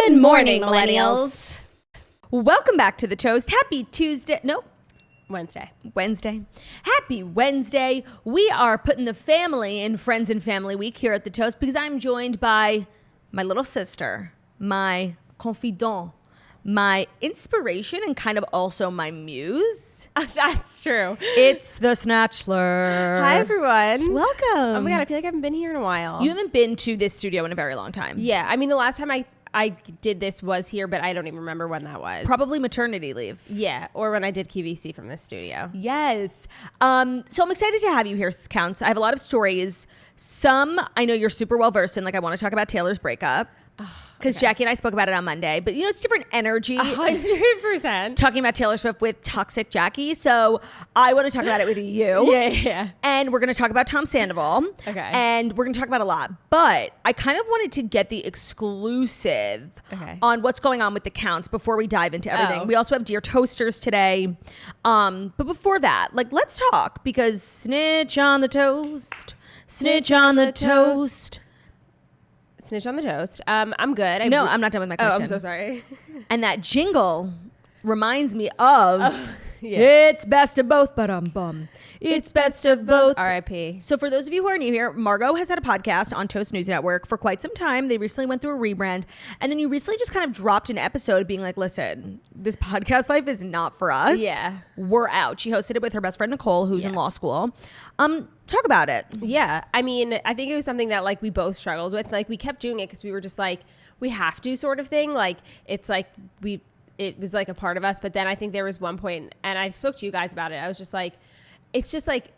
Good morning, millennials. Welcome back to The Toast. Happy Tuesday. No, Wednesday. Happy Wednesday. We are putting the family in Friends and Family Week here at The Toast because I'm joined by my little sister, my confidant, my inspiration, and kind of also my muse. That's true. It's the Snatchler. Hi, everyone. Welcome. Oh my God, I feel like I haven't been here in a while. You haven't been to this studio in a very long time. Yeah, I mean, the last time I did this was here, but I don't even remember when that was. Probably maternity leave. Yeah, or when I did QVC from this studio. Yes. So I'm excited to have you here, Counts. I have a lot of stories. Some I know you're super well versed in. Like, I want to talk about Taylor's breakup. Because Jackie and I spoke about it on Monday. But, you know, it's different energy. 100%. Talking about Taylor Swift with toxic Jackie. So I want to talk about it with you. Yeah. And we're going to talk about Tom Sandoval. Okay. And we're going to talk about a lot. But I kind of wanted to get the exclusive on what's going on with the counts before we dive into everything. We also have Dear Toasters today. But before that, like, let's talk. Because snitch on the toast. Snitch on the toast. Snitch on the toast. I'm good. No, I'm not done with my question. Oh, I'm so sorry. And that jingle reminds me of It's best of both, but it's best of both. R.I.P. So for those of you who are new here, Margo has had a podcast on Toast News Network for quite some time. They recently went through a rebrand. And then you recently just kind of dropped an episode being like, listen, this podcast life is not for us. Yeah. We're out. She hosted it with her best friend, Nicole, who's in law school. Talk about it. Yeah. I mean, I think it was something that like we both struggled with. Like we kept doing it because we were just like, we have to sort of thing. Like it's like it was like a part of us. But then I think there was one point, and I spoke to you guys about it. I was just like, it's just like,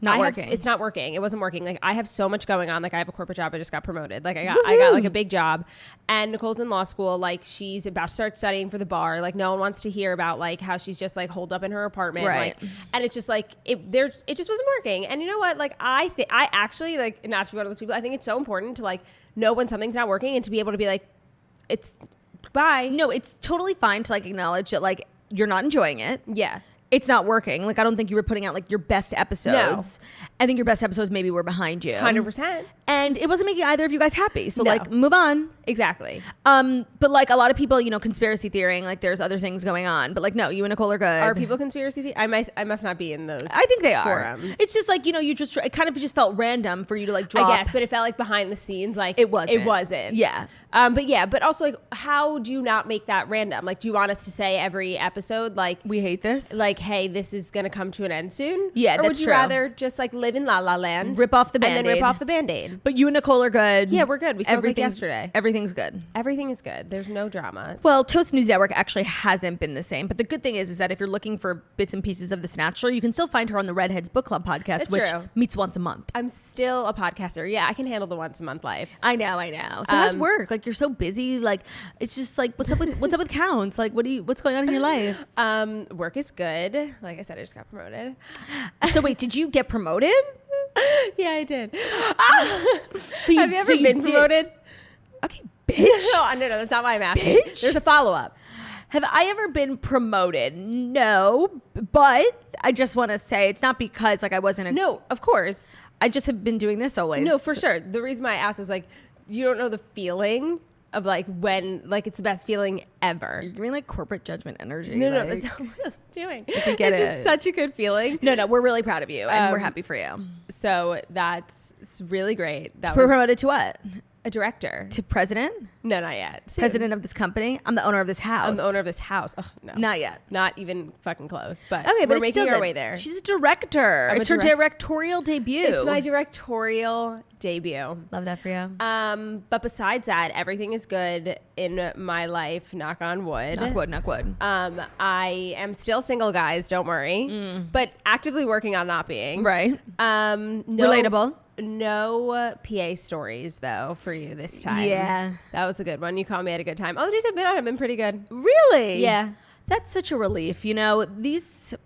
it's not working. It wasn't working. Like I have so much going on. Like I have a corporate job. I just got promoted. Like I got like a big job, and Nicole's in law school. Like she's about to start studying for the bar. Like no one wants to hear about like how she's just like holed up in her apartment. Right. Like, and it's just like it just wasn't working. And you know what? Like I actually like, not to be one of those people. I think it's so important to like know when something's not working and to be able to be like, it's bye. No, it's totally fine to like acknowledge that like you're not enjoying it. Yeah. It's not working. Like, I don't think you were putting out like your best episodes. No. I think your best episodes maybe were behind you. 100%. And it wasn't making either of you guys happy. So like, move on. Exactly. But like a lot of people, you know, conspiracy theorying, like there's other things going on. But like, no, you and Nicole are good. Are people conspiracy theorying? I must not be in those. I think they are. Forums. It's just like, you know, it kind of just felt random for you to like drop. I guess, but it felt like behind the scenes, like it wasn't. Yeah. But also like, how do you not make that random? Like, do you want us to say every episode, like, we hate this? Like, hey, this is going to come to an end soon? Yeah, or would you rather just like live in La La Land, rip off the Band-Aid, and then rip off the Band-Aid? But you and Nicole are good. Yeah, we're good. We spoke like yesterday. Everything's good. Everything is good. There's no drama. Well, Toast News Network actually hasn't been the same. But the good thing is that if you're looking for bits and pieces of the Snatchler, you can still find her on the Redheads Book Club podcast, which meets once a month. I'm still a podcaster. Yeah, I can handle the once a month life. I know. So how's work? Like, you're so busy. Like, it's just like, what's up with counts? Like, what's going on in your life? Work is good. Like I said, I just got promoted. So wait, did you get promoted? Yeah, I did. So have you ever been promoted? Okay, bitch. No, that's not why I'm asking. Bitch. There's a follow-up. Have I ever been promoted? No, but I just want to say it's not because like I wasn't No, of course. I just have been doing this always. No, for sure. The reason why I asked is like, you don't know the feeling of like when, like it's the best feeling ever. You're giving like corporate judgment energy. No, like, that's not what I'm doing. I can get it's just such a good feeling. No, we're really proud of you and we're happy for you. So it's really great. That was promoted to what? A director. To president? No, not yet. Soon. President of this company? I'm the owner of this house. I'm the owner of this house. Oh, no. Not yet. Not even fucking close. But okay, we're making our way there. She's a director. It's her directorial debut. It's my directorial debut. Love that for you. But besides that, everything is good in my life. Knock on wood. Knock wood. I am still single, guys. Don't worry. But actively working on not being. Right. Relatable. No PA stories though for you this time. Yeah, that was a good one. You called me at a good time. Oh, the days I've been on have been pretty good. Really? Yeah. That's such a relief. You know, these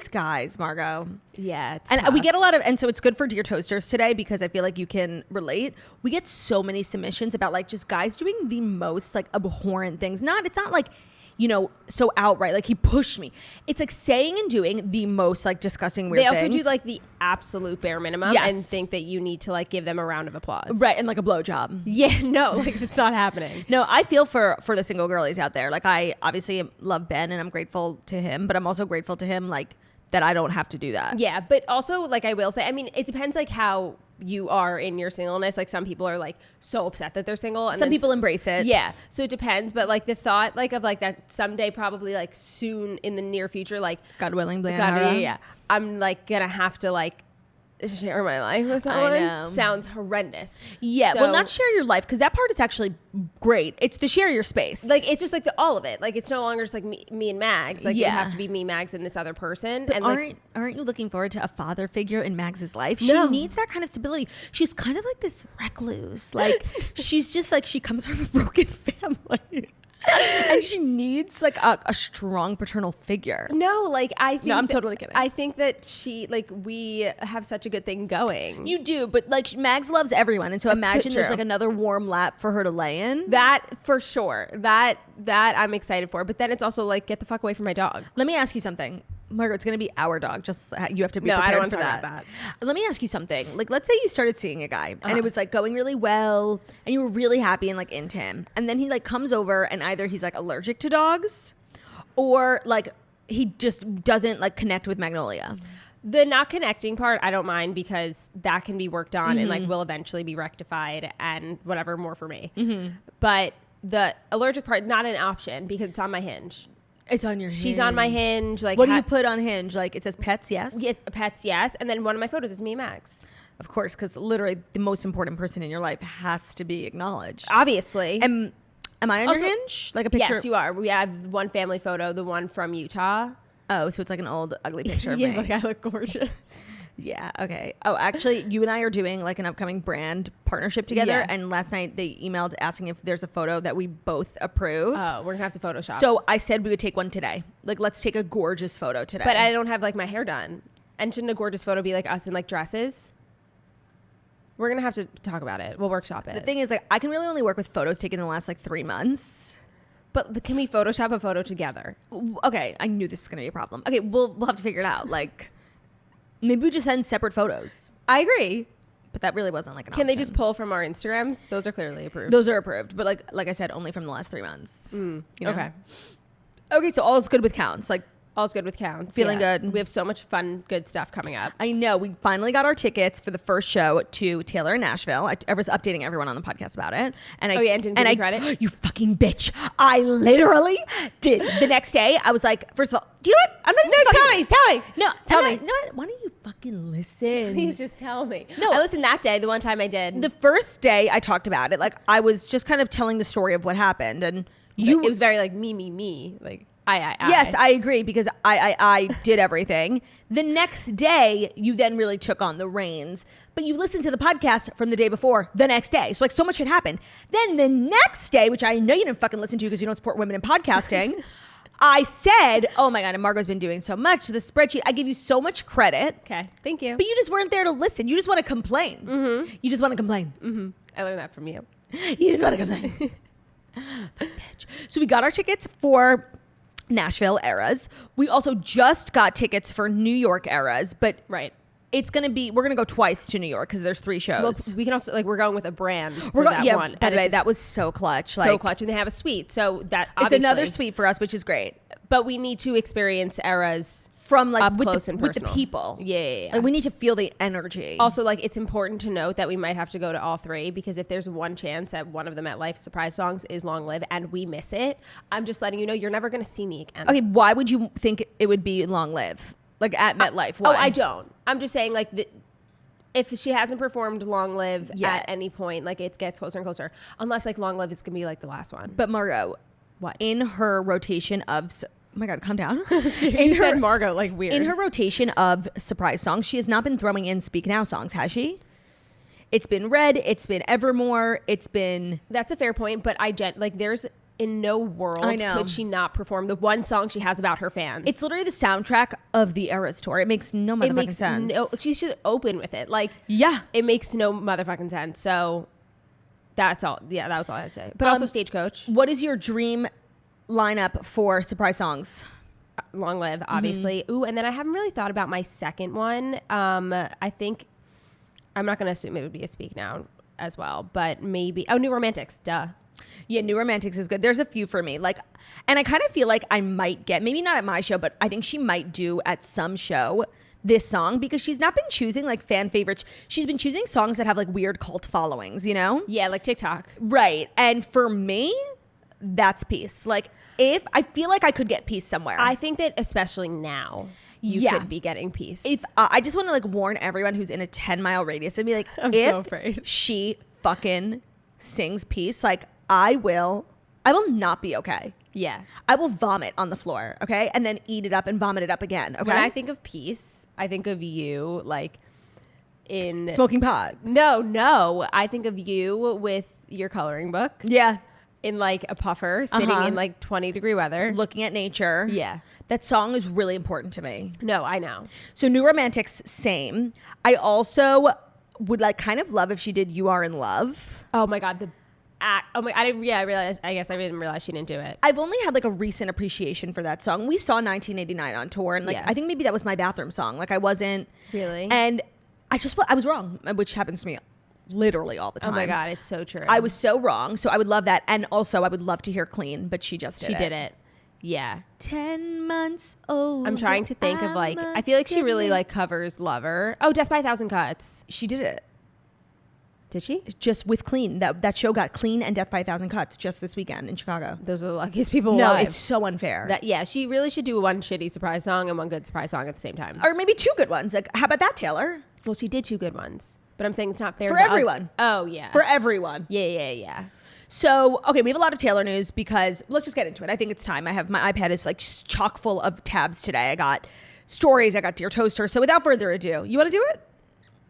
guys, Margo. Yeah, it's and tough. we get a lot of, and so it's good for Dear Toasters today because I feel like you can relate. We get so many submissions about like just guys doing the most like abhorrent things. It's not like, so outright. Like he pushed me. It's like saying and doing the most like disgusting weird things. They also do like the absolute bare minimum and think that you need to like give them a round of applause. Right. And like a blowjob. Yeah. No, like it's not happening. No, I feel for the single girlies out there. Like I obviously love Ben and I'm grateful to him, but I'm also grateful to him like that I don't have to do that. Yeah. But also like I will say, I mean, it depends like how you are in your singleness. Like some people are like so upset that they're single, and some people embrace it. Yeah, so it depends, but like the thought like of like that someday, probably like soon in the near future, like God willing, I'm like gonna have to like share my life with someone. Sounds horrendous. Yeah, so, well, not share your life, because that part is actually great. It's the share your space. Like it's just like all of it. Like it's no longer just like me and Mags. Like you have to be me, Mags, and this other person. But and aren't you looking forward to a father figure in Mags's life? No. She needs that kind of stability. She's kind of like this recluse. Like she's just like, she comes from a broken family. And she needs like a strong paternal figure. No, like I think I'm totally kidding. I think that we have such a good thing going. You do, but like Mags loves everyone, and so imagine there's like another warm lap for her to lay in. That for sure. That I'm excited for. But then it's also like, get the fuck away from my dog. Let me ask you something. Margo, it's going to be our dog. Just you have to be prepared I don't want for to that. About that. Let me ask you something. Like, let's say you started seeing a guy and it was like going really well and you were really happy and like into him. And then he like comes over and either he's like allergic to dogs or like he just doesn't like connect with Magnolia. The not connecting part, I don't mind, because that can be worked on and like will eventually be rectified and whatever, more for me. But the allergic part, not an option, because it's on my Hinge. It's on your Hinge. She's on my Hinge. Like, what do you put on Hinge? Like, it says pets, yes? Yeah, pets, yes. And then one of my photos is me and Max. Of course, because literally the most important person in your life has to be acknowledged. Obviously. Am I on your Hinge? Like a picture? Yes, you are. We have one family photo, the one from Utah. Oh, so it's like an old, ugly picture of me. Like I look gorgeous. Yeah, okay. Oh, actually, you and I are doing like an upcoming brand partnership together. Yeah. And last night they emailed asking if there's a photo that we both approve. Oh, we're gonna have to Photoshop. So I said we would take one today. Like, let's take a gorgeous photo today. But I don't have like my hair done. And shouldn't a gorgeous photo be like us in like dresses? We're gonna have to talk about it. We'll workshop it. The thing is, like, I can really only work with photos taken in the last like 3 months. But can we Photoshop a photo together? Okay, I knew this was gonna be a problem. Okay, we'll have to figure it out. Like, maybe we just send separate photos. I agree. But that really wasn't like an Can option. they just pull from our Instagrams? Those are clearly approved. Those are approved. But like I said, only from the last 3 months. You know? Okay, so all is good with counts. Like, all's good with counts. Feeling good. We have so much fun, good stuff coming up. I know. We finally got our tickets for the first show to Taylor in Nashville. I was updating everyone on the podcast about it. And and didn't give me credit? You fucking bitch. I literally did. The next day, I was like, first of all, do you know what? I'm not even tell me. No, tell me. You know what? Why don't you fucking listen? Please just tell me. No. I listened that day, the one time I did. The first day I talked about it, like, I was just kind of telling the story of what happened. And it was very like me. Like, I. Yes, I agree, because I did everything. The next day, you then really took on the reins, but you listened to the podcast from the day before, the next day. So like, so much had happened. Then the next day, which I know you didn't fucking listen to because you don't support women in podcasting, I said, oh my God, and Margo's been doing so much. The spreadsheet, I give you so much credit. Okay, thank you. But you just weren't there to listen. You just want to complain. You just want to complain. I learned that from you. You just want to complain. Bitch. So we got our tickets for Nashville Eras. We also just got tickets for New York Eras, but right. It's going to be, we're going to go twice to New York because there's 3 shows. Well, we can also, like, we're going with a brand for one. By the way, it's that was so clutch. So clutch. And they have a suite. So that it's another suite for us, which is great. But we need to experience Eras from like up close and with personal. The people. Yeah. Like, we need to feel the energy. Also, like, it's important to note that we might have to go to all 3, because if there's one chance that one of the MetLife surprise songs is Long Live and we miss it, I'm just letting you know you're never going to see me again. Okay, why would you think it would be Long Live? Like, at MetLife? Why? Oh, I don't. I'm just saying, like, if she hasn't performed Long Live at any point, like, it gets closer and closer. Unless, like, Long Live is going to be, like, the last one. But Margo, what? In her rotation of... Oh my God, calm down. You said Margo, like, weird. In her rotation of surprise songs, she has not been throwing in Speak Now songs, has she? It's been Red, it's been Evermore, it's been... That's a fair point, but there's... In no world could she not perform the one song she has about her fans. It's literally the soundtrack of the Eras tour. It makes no motherfucking sense. She should open with it. Like, yeah. It makes no motherfucking sense. So that's all. Yeah, that was all I had to say. But also Stagecoach. What is your dream lineup for surprise songs? Long Live, obviously. Ooh, and then I haven't really thought about my second one. I think I'm not going to assume it would be a Speak Now as well, but maybe New Romantics. Duh. Yeah, New Romantics is good. There's a few for me. And I kind of feel like I might get, maybe not at my show, but I think she might do at some show this song, because she's not been choosing like fan favorites. She's been choosing songs that have like weird cult followings, you know? Yeah, like TikTok. Right. And for me, that's Peace. Like, if I feel like I could get Peace somewhere. I think that especially now you could be getting Peace. If I just want to like warn everyone who's in a 10-mile radius and be like, I'm so afraid. She fucking sings Peace, like I will not be okay. Yeah. I will vomit on the floor, okay? And then eat it up and vomit it up again, okay? When I think of Peace, I think of you like in smoking pot. No. I think of you with your coloring book. Yeah. In like a puffer, sitting in like 20-degree weather. Looking at nature. Yeah. That song is really important to me. No, I know. So New Romantics, same. I also would like kind of love if she did You Are in Love. Oh my God. I realized. I guess I didn't realize she didn't do it. I've only had like a recent appreciation for that song. We saw 1989 on tour, and like I think maybe that was my bathroom song. Like I wasn't really, and I was wrong, which happens to me literally all the time. Oh my God, it's so true. I was so wrong. So I would love that, and also I would love to hear Clean, but she just did it. Yeah. 10 months old. I'm trying to think of like, I feel like she really like covers Lover. Oh, Death by a Thousand Cuts. She did it. Did she? Just with Clean. That show got Clean and Death by a Thousand Cuts just this weekend in Chicago. Those are the luckiest people alive. No, it's so unfair. She really should do one shitty surprise song and one good surprise song at the same time. Or maybe two good ones. Like, how about that, Taylor? Well, she did two good ones. But I'm saying it's not fair for everyone. Oh, yeah. For everyone. Yeah. So, okay, we have a lot of Taylor news because let's just get into it. I think it's time. My iPad is like chock full of tabs today. I got stories. I got Dear Toaster. So without further ado, you want to do it?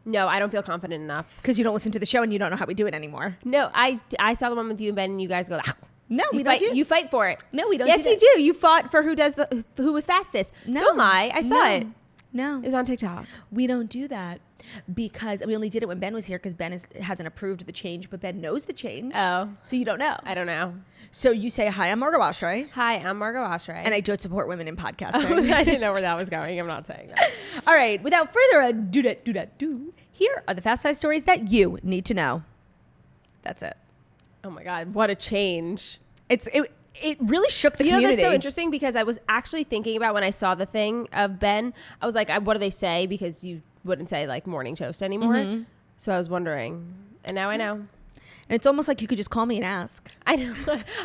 No, I don't feel confident enough. Because you don't listen to the show and you don't know how we do it anymore. No, I saw the one with you and Ben and you guys go, ah. No, we don't. You fight for it. No, we don't. Yes, you do. You fought for who was fastest. No. Don't lie. I saw it. No. It was on TikTok. We don't do that because we only did it when Ben was here because Ben hasn't approved the change, but Ben knows the change. Oh. So you don't know. I don't know. So you say, hi, I'm Margo Oshry. Hi, I'm Margo Oshry. And I don't support women in podcasting. I didn't know where that was going. I'm not saying that. All right. Without further ado, here are the Fast Five stories that you need to know. That's it. Oh my God. What a change. It really shook the community. That's so interesting because I was actually thinking about when I saw the thing of Ben, I was like, what do they say? Because you wouldn't say like morning toast anymore. Mm-hmm. So I was wondering, and now I know. And it's almost like you could just call me and ask. I know.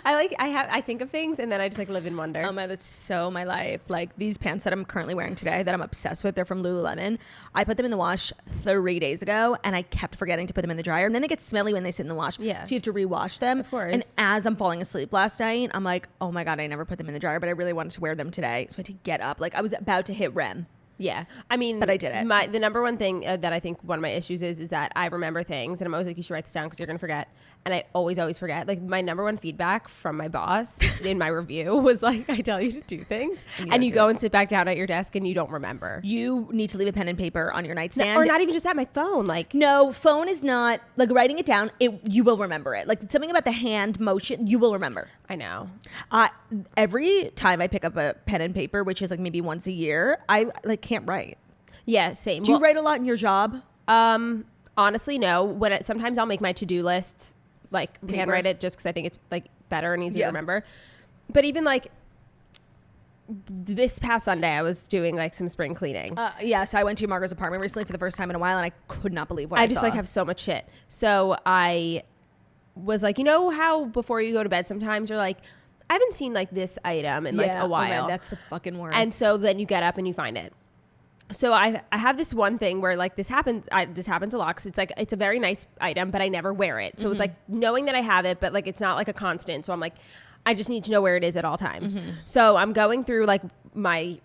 I think of things and then I just like live in wonder. Oh my, that's so my life. Like these pants that I'm currently wearing today that I'm obsessed with, they're from Lululemon. I put them in the wash 3 days ago and I kept forgetting to put them in the dryer. And then they get smelly when they sit in the wash. Yeah. So you have to rewash them. Of course. And as I'm falling asleep last night, I'm like, oh my God, I never put them in the dryer, but I really wanted to wear them today. So I had to get up. Like I was about to hit REM. Yeah. I mean, but I did it. The number one thing that I think one of my issues is that I remember things and I'm always like, you should write this down because you're going to forget. And I always forget. Like my number one feedback from my boss in my review was like, I tell you to do things and you go and sit back down at your desk and you don't remember. You need to leave a pen and paper on your nightstand. No, or not even just that, my phone. Like, no, phone is not like writing it down. You will remember it. Like something about the hand motion, you will remember. I know. Every time I pick up a pen and paper, which is like maybe once a year, I like can't write. Yeah, same. Do you write a lot in your job? Honestly, no. Sometimes I'll make my to-do lists, like handwrite it just because I think it's like better and easier to remember. But even like this past Sunday, I was doing like some spring cleaning. So I went to Margo's apartment recently for the first time in a while, and I could not believe what I just saw. Like have so much shit. So I was like, you know how before you go to bed, sometimes you're like, I haven't seen like this item in like a while. Oh man, that's the fucking worst. And so then you get up and you find it. So I have this one thing where like this happens a lot because it's a very nice item, but I never wear it. So it's like knowing that I have it, but like it's not like a constant. So I'm like, I just need to know where it is at all times. So I'm going through like my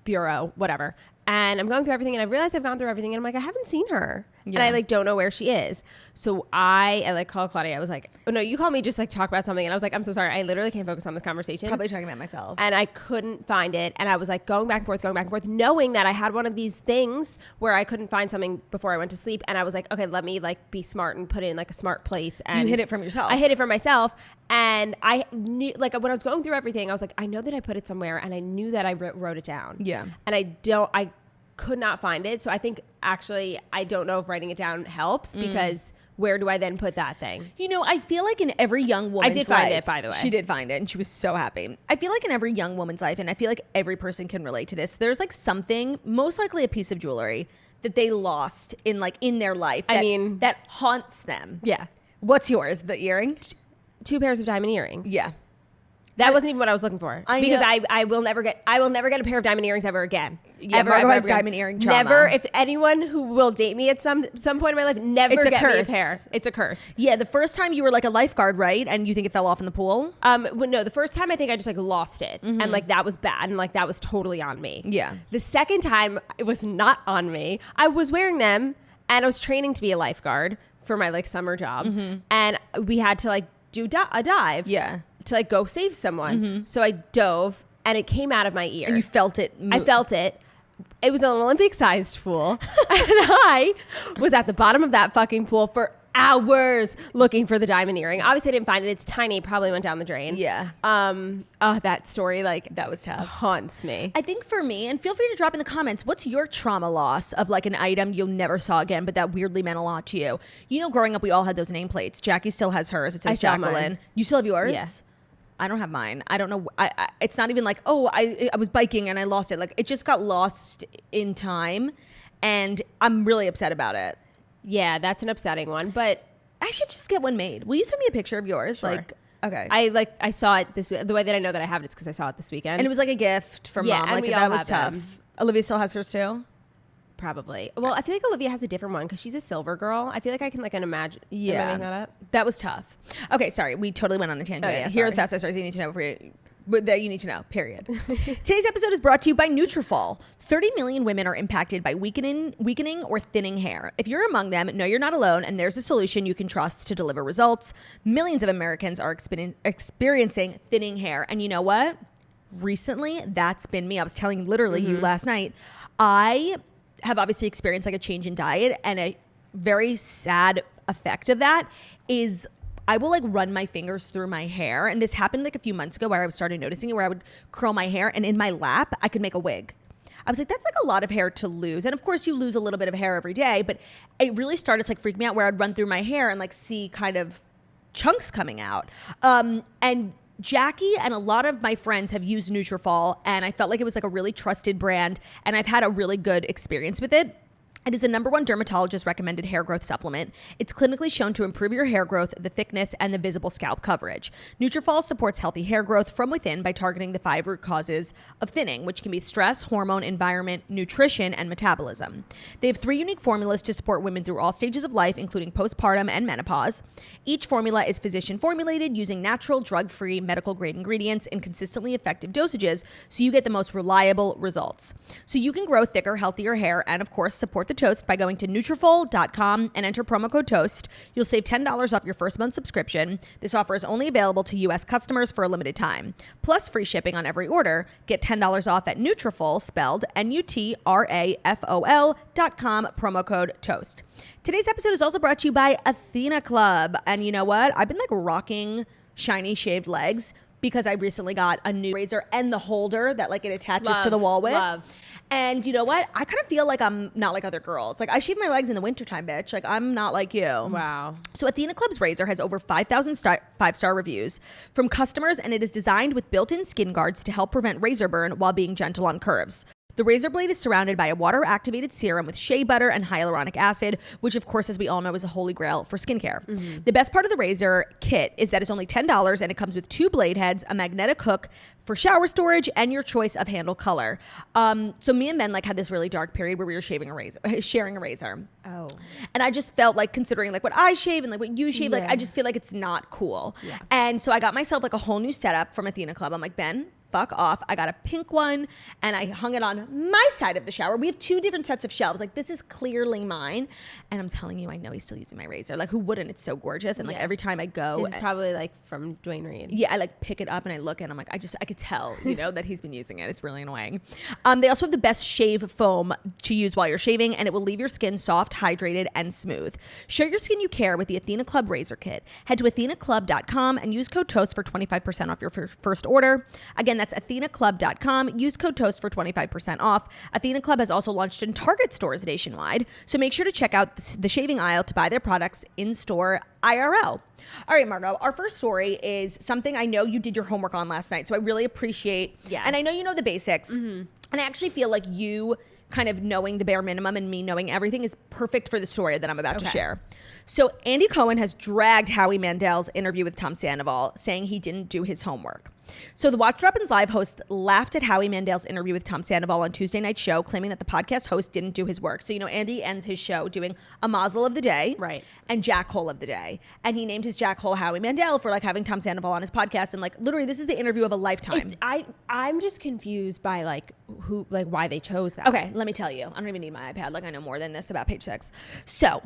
bureau, whatever. And I'm going through everything and I realize I've gone through everything and I'm like, I haven't seen her. and I like don't know where she is. So I like called Claudia. I was like, oh no, you called me just like talk about something, and I was like, I'm so sorry, I literally can't focus on this conversation. Probably talking about myself. And I couldn't find it, and I was like going back and forth, knowing that I had one of these things where I couldn't find something before I went to sleep, and I was like, okay, let me like be smart and put it in like a smart place. And you hid it from yourself. I hid it from myself, and I knew, like when I was going through everything, I was like, I know that I put it somewhere, and I knew that I wrote it down. Yeah. And I could not find it. So I think actually I don't know if writing it down helps, because where do I then put that thing? You know, I feel like in every young woman's life. I did find it, by the way. She did find it, and she was so happy. I feel like in every young woman's life, and I feel like every person can relate to this, there's like something, most likely a piece of jewelry, that they lost in their life. That haunts them. Yeah. What's yours? The earring? 2 pairs of diamond earrings. Yeah. That wasn't even what I was looking for. Because I will never get a pair of diamond earrings ever again. Yeah, Margo has diamond earring trauma. Never. If anyone who will date me at some point in my life, never get me a pair. It's a curse. Yeah, the first time you were like a lifeguard, right? And you think it fell off in the pool? No, the first time I think I just like lost it, and like that was bad, and like that was totally on me. Yeah. The second time it was not on me. I was wearing them, and I was training to be a lifeguard for my like summer job, and we had to like do a dive. Yeah. To like go save someone. So I dove, and it came out of my ear. And you felt it I felt it. It was an Olympic-sized pool. And I was at the bottom of that fucking pool for hours looking for the diamond earring. Obviously, I didn't find it. It's tiny. It probably went down the drain. Yeah. That story, like, that was tough. Haunts me. I think for me, and feel free to drop in the comments, what's your trauma loss of like an item you'll never saw again, but that weirdly meant a lot to you? You know, growing up, we all had those nameplates. Jackie still has hers. It says Jacqueline. You still have yours? Yeah. I don't have mine. I don't know. It's not even like, oh, I was biking and I lost it. Like, it just got lost in time, and I'm really upset about it. Yeah, that's an upsetting one, but I should just get one made. Will you send me a picture of yours? Sure. Like, okay. I saw it the way that I know that I have it is because I saw it this weekend. And it was like a gift from mom. And like, that was tough. Olivia still has hers too? Probably. Well, I feel like Olivia has a different one because she's a silver girl. I feel like I can like imagine. Yeah. Am I making that up? That was tough. Okay, sorry. We totally went on a tangent. Oh, yeah, Here are the fast stories you need to know that you need to know, period. Today's episode is brought to you by Nutrafol. 30 million women are impacted by weakening or thinning hair. If you're among them, know you're not alone, and there's a solution you can trust to deliver results. Millions of Americans are experiencing thinning hair. And you know what? Recently, that's been me. I was telling literally you last night. I have obviously experienced like a change in diet, and a very sad effect of that is I will like run my fingers through my hair. And this happened like a few months ago where I started noticing it, where I would curl my hair, and in my lap, I could make a wig. I was like, that's like a lot of hair to lose. And of course you lose a little bit of hair every day, but it really started to like freak me out where I'd run through my hair and like see kind of chunks coming out. And Jackie and a lot of my friends have used Nutrafol, and I felt like it was like a really trusted brand, and I've had a really good experience with it. It is the #1 dermatologist recommended hair growth supplement. It's clinically shown to improve your hair growth, the thickness, and the visible scalp coverage. Nutrafol supports healthy hair growth from within by targeting the 5 root causes of thinning, which can be stress, hormone, environment, nutrition, and metabolism. They have 3 unique formulas to support women through all stages of life, including postpartum and menopause. Each formula is physician formulated using natural, drug-free, medical-grade ingredients in consistently effective dosages, so you get the most reliable results. So you can grow thicker, healthier hair, and of course support the toast by going to Nutrafol.com and enter promo code TOAST. You'll save $10 off your first month subscription. This offer is only available to U.S. customers for a limited time. Plus free shipping on every order. Get $10 off at Nutrafol, spelled Nutrafol.com, promo code TOAST. Today's episode is also brought to you by Athena Club. And you know what? I've been like rocking shiny shaved legs because I recently got a new razor and the holder that like it attaches to the wall with. And you know what? I kind of feel like I'm not like other girls. Like, I shave my legs in the wintertime, bitch. Like, I'm not like you. Wow. So Athena Club's razor has over 5,000 5-star reviews from customers, and it is designed with built-in skin guards to help prevent razor burn while being gentle on curves. The razor blade is surrounded by a water-activated serum with shea butter and hyaluronic acid, which, of course, as we all know, is a holy grail for skincare. Mm-hmm. The best part of the razor kit is that it's only $10, and it comes with 2 blade heads, a magnetic hook for shower storage, and your choice of handle color. So me and Ben like had this really dark period where we were sharing a razor. Oh. And I just felt like, considering like what I shave and like what you shave, like I just feel like it's not cool. Yeah. And so I got myself like a whole new setup from Athena Club. I'm like, Ben, fuck off. I got a pink one and I hung it on my side of the shower. We have 2 different sets of shelves. Like, this is clearly mine. And I'm telling you, I know he's still using my razor. Like, who wouldn't? It's so gorgeous. And like every time I go, it's probably like from Dwayne Reed. Yeah, I like pick it up and I look and I'm like, I could tell, you know, that he's been using it. It's really annoying. They also have the best shave foam to use while you're shaving, and it will leave your skin soft, hydrated, and smooth. Show your skin you care with the Athena Club Razor Kit. Head to athenaclub.com and use code TOAST for 25% off your first order. Again, that's athenaclub.com. Use code TOAST for 25% off. Athena Club has also launched in Target stores nationwide, so make sure to check out the shaving aisle to buy their products in-store IRL. All right, Margo, our first story is something I know you did your homework on last night, so I really appreciate, and I know you know the basics, and I actually feel like you kind of knowing the bare minimum and me knowing everything is perfect for the story that I'm about to share. So Andy Cohen has dragged Howie Mandel's interview with Tom Sandoval, saying he didn't do his homework. So the Watch What Happens Live host laughed at Howie Mandel's interview with Tom Sandoval on Tuesday night's show, claiming that the podcast host didn't do his work. So, you know, Andy ends his show doing a mazel of the day and jackhole of the day. And he named his jackhole Howie Mandel for like having Tom Sandoval on his podcast. And like, literally, this is the interview of a lifetime. I'm just confused by like why they chose that. Okay, let me tell you. I don't even need my iPad. Like, I know more than this about Page 6. So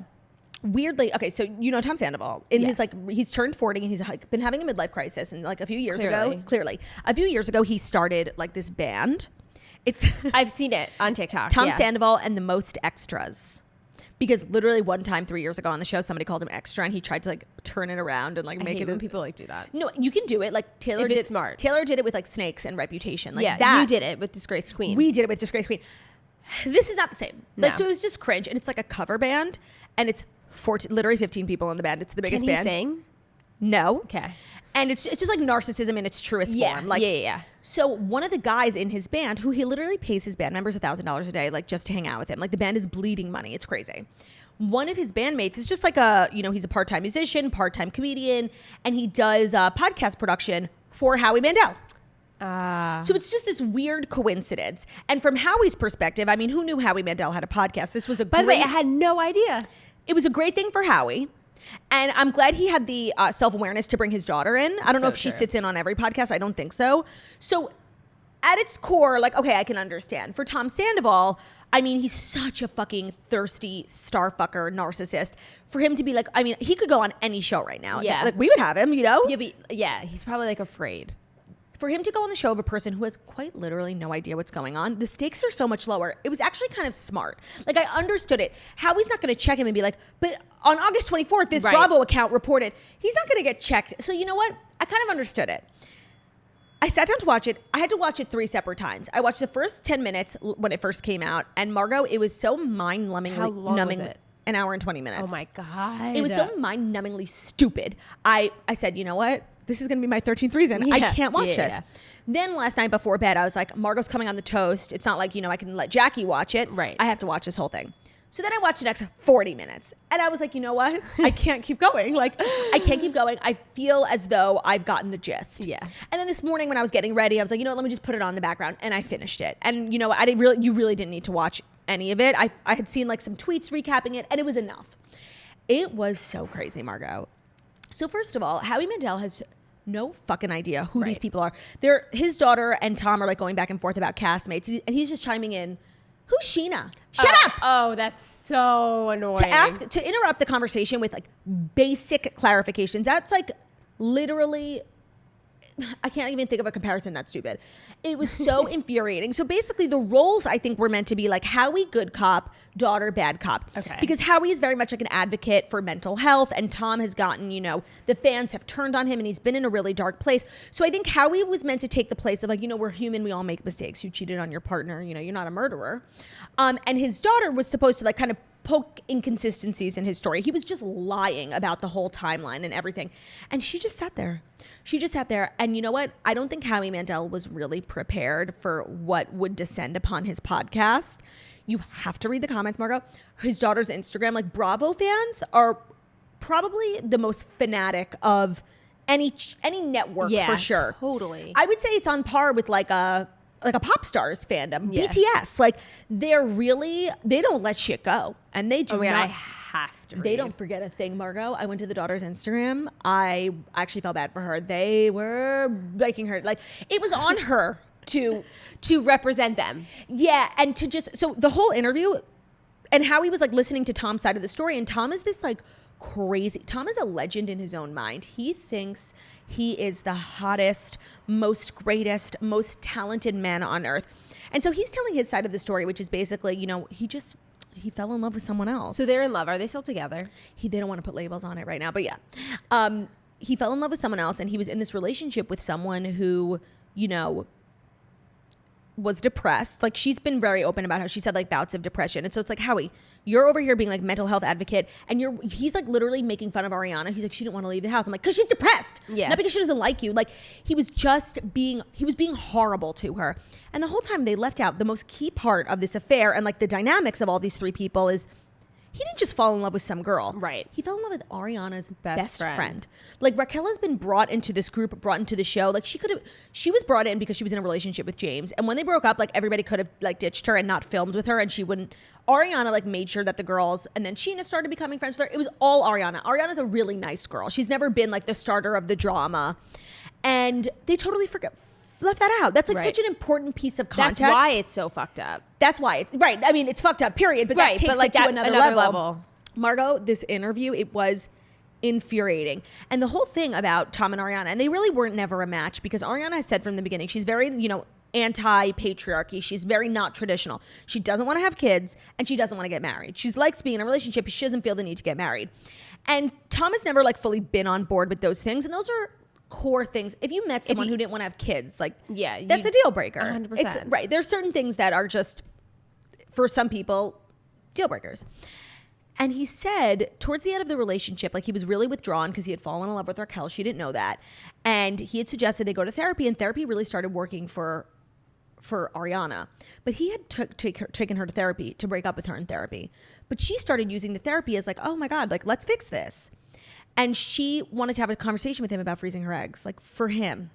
weirdly, okay, so you know Tom Sandoval in his like, he's turned 40 and he's like been having a midlife crisis, and like a few years ago he started like this band. I've seen it on TikTok. Tom Sandoval and the Most Extras, because literally one time 3 years ago on the show somebody called him extra and he tried to like turn it around and like make it when people like do that. No, you can do it. Like Taylor did smart. Taylor did it with like Snakes and Reputation. Like that. You did it with Disgraced Queen. We did it with Disgraced Queen. This is not the same. No. Like, so it was just cringe, and it's like a cover band, and it's literally 15 people in the band. It's the biggest band. Can he sing? No. Okay. And it's just like narcissism in its truest form. Like, yeah. So one of the guys in his band, who he literally pays his band members $1,000 a day, like just to hang out with him. Like, the band is bleeding money. It's crazy. One of his bandmates is just like he's a part-time musician, part-time comedian, and he does podcast production for Howie Mandel. So it's just this weird coincidence. And from Howie's perspective, I mean, who knew Howie Mandel had a podcast? This was By the way, I had no idea. It was a great thing for Howie. And I'm glad he had the self-awareness to bring his daughter in. I don't know if she sits in on every podcast. I don't think so. So at its core, like, okay, I can understand. For Tom Sandoval, I mean, he's such a fucking thirsty starfucker narcissist. For him to be like, I mean, he could go on any show right now. Yeah. Like, we would have him, you know? Yeah, he's probably like afraid. For him to go on the show of a person who has quite literally no idea what's going on, the stakes are so much lower. It was actually kind of smart. Like, I understood it. Howie's not going to check him and be like, but on August 24th, this Bravo account reported. He's not going to get checked. So you know what? I kind of understood it. I sat down to watch it. I had to watch it 3 separate times. I watched the first 10 minutes when it first came out. And Margo, it was so mind-numbingly How long was it? An hour and 20 minutes. Oh my God. It was so mind-numbingly stupid. I said, you know what? This is going to be my 13th reason. I can't watch this. Then last night before bed, I was like, Margo's coming on the toast. It's not like, you know, I can let Jackie watch it. Right. I have to watch this whole thing. So then I watched the next 40 minutes. And I was like, you know what? I can't keep going. Like, I can't keep going. I feel as though I've gotten the gist. Yeah. And then this morning when I was getting ready, I was like, you know what? Let me just put it on in the background. And I finished it. And, you know, you really didn't need to watch any of it. I had seen like some tweets recapping it, and it was enough. It was so crazy, Margo. So first of all, Howie Mandel has no fucking idea who these people are. His daughter and Tom are like going back and forth about castmates, and he's just chiming in, who's Sheena? Shut up! Oh, that's so annoying. To interrupt the conversation with like basic clarifications. That's like literally, I can't even think of a comparison that's stupid. It was so infuriating. So basically the roles I think were meant to be like Howie good cop, daughter bad cop. Okay. Because Howie is very much like an advocate for mental health, and Tom has gotten, you know, the fans have turned on him and he's been in a really dark place. So I think Howie was meant to take the place of like, you know, we're human, we all make mistakes. You cheated on your partner, you know, you're not a murderer. And his daughter was supposed to like kind of poke inconsistencies in his story. He was just lying about the whole timeline and everything. And she just sat there. And you know what? I don't think Howie Mandel was really prepared for what would descend upon his podcast. You have to read the comments, Margo. His daughter's Instagram, like Bravo fans are probably the most fanatic of any network for sure. Totally. I would say it's on par with like a pop stars fandom, BTS. Like they don't let shit go, and they do not. I have have to read. They don't forget a thing, Margo. I went to the daughter's Instagram. I actually felt bad for her. They were liking her. Like, it was on her to represent them. Yeah, and to just, so the whole interview, and Howie was like listening to Tom's side of the story, and Tom is this like crazy, Tom is a legend in his own mind. He thinks he is the hottest, most greatest, most talented man on earth. And so he's telling his side of the story, which is basically, you know, he fell in love with someone else. So they're in love. Are they still together? They don't want to put labels on it right now, but yeah. He fell in love with someone else, and he was in this relationship with someone who, you know, was depressed. Like, she's been very open about how she said like bouts of depression. And so it's like, Howie, you're over here being like mental health advocate, and he's like literally making fun of Ariana. He's like, she didn't want to leave the house. I'm like, because she's depressed. Yeah. Not because she doesn't like you. Like, he was being horrible to her. And the whole time they left out the most key part of this affair and like the dynamics of all these three people is he didn't just fall in love with some girl. Right. He fell in love with Ariana's best friend. friend. Like, Raquel has been brought into this group, brought into the show. Like, she was brought in because she was in a relationship with James. And when they broke up, like, everybody could have like ditched her and not filmed with her, and she wouldn't. Ariana like made sure that the girls, and then Sheena started becoming friends with her. It was all Ariana. Ariana's a really nice girl. She's never been like the starter of the drama. And they totally left that out. That's like such an important piece of context. That's why it's so fucked up. That's why it's right. I mean, it's fucked up, period. But that takes it to another level. Margo, this interview, it was infuriating. And the whole thing about Tom and Ariana, and they really weren't never a match, because Ariana has said from the beginning, she's very, you know, anti-patriarchy. She's very not traditional. She doesn't want to have kids, and she doesn't want to get married. She likes being in a relationship. She doesn't feel the need to get married. And Tom has never like fully been on board with those things. And those are core things. If you met someone who didn't want to have kids, like, yeah, that's a deal breaker. 100%. It's right. There's certain things that are just, for some people, deal breakers. And he said towards the end of the relationship, like, he was really withdrawn because he had fallen in love with Raquel. She didn't know that. And he had suggested they go to therapy, and therapy really started working for Ariana. But he had taken her to therapy to break up with her in therapy. But she started using the therapy as like, oh my God, like, let's fix this. And she wanted to have a conversation with him about freezing her eggs, like, for him.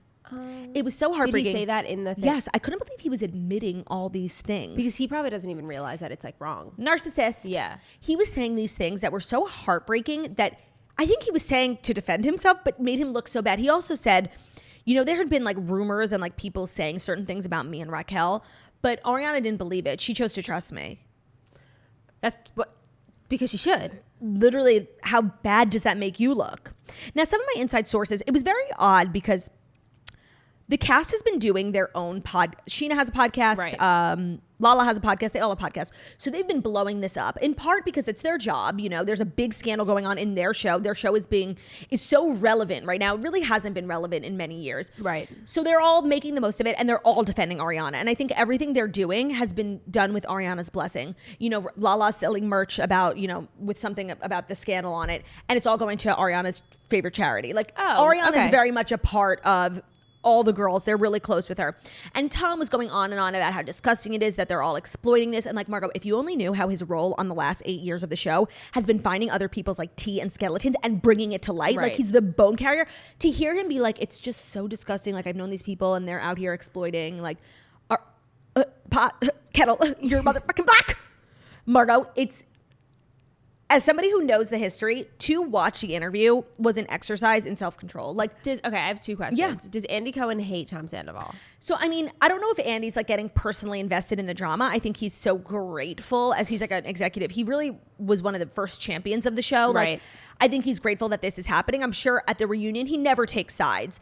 It was so heartbreaking. Did he say that in the thing? Yes. I couldn't believe he was admitting all these things. Because he probably doesn't even realize that it's like wrong. Narcissist. Yeah. He was saying these things that were so heartbreaking that I think he was saying to defend himself, but made him look so bad. He also said, you know, there had been like rumors and like people saying certain things about me and Raquel, but Ariana didn't believe it. She chose to trust me. That's what, because she should. Literally, how bad does that make you look? Now, some of my inside sources, it was very odd because the cast has been doing their own Sheena has a podcast. Right. Lala has a podcast. They all have podcasts. So they've been blowing this up, in part because it's their job. You know, there's a big scandal going on in their show. Their show is so relevant right now. It really hasn't been relevant in many years. Right. So they're all making the most of it, and they're all defending Ariana. And I think everything they're doing has been done with Ariana's blessing. You know, Lala's selling merch about, you know, with something about the scandal on it, and it's all going to Ariana's favorite charity. Like, Ariana is very much a part of all the girls. They're really close with her. And Tom was going on and on about how disgusting it is that they're all exploiting this. And like, Margo, if you only knew how his role on the last 8 years of the show has been finding other people's like tea and skeletons and bringing it to light. Right. Like, he's the bone carrier. To hear him be like, it's just so disgusting. Like, I've known these people and they're out here exploiting, like, pot, kettle, you're motherfucking black. Margo, it's, as somebody who knows the history, to watch the interview was an exercise in self-control. Like, I have two questions. Yeah. Does Andy Cohen hate Tom Sandoval? So, I mean, I don't know if Andy's like getting personally invested in the drama. I think he's so grateful as he's like an executive. He really was one of the first champions of the show. Right. Like, I think he's grateful that this is happening. I'm sure at the reunion, he never takes sides,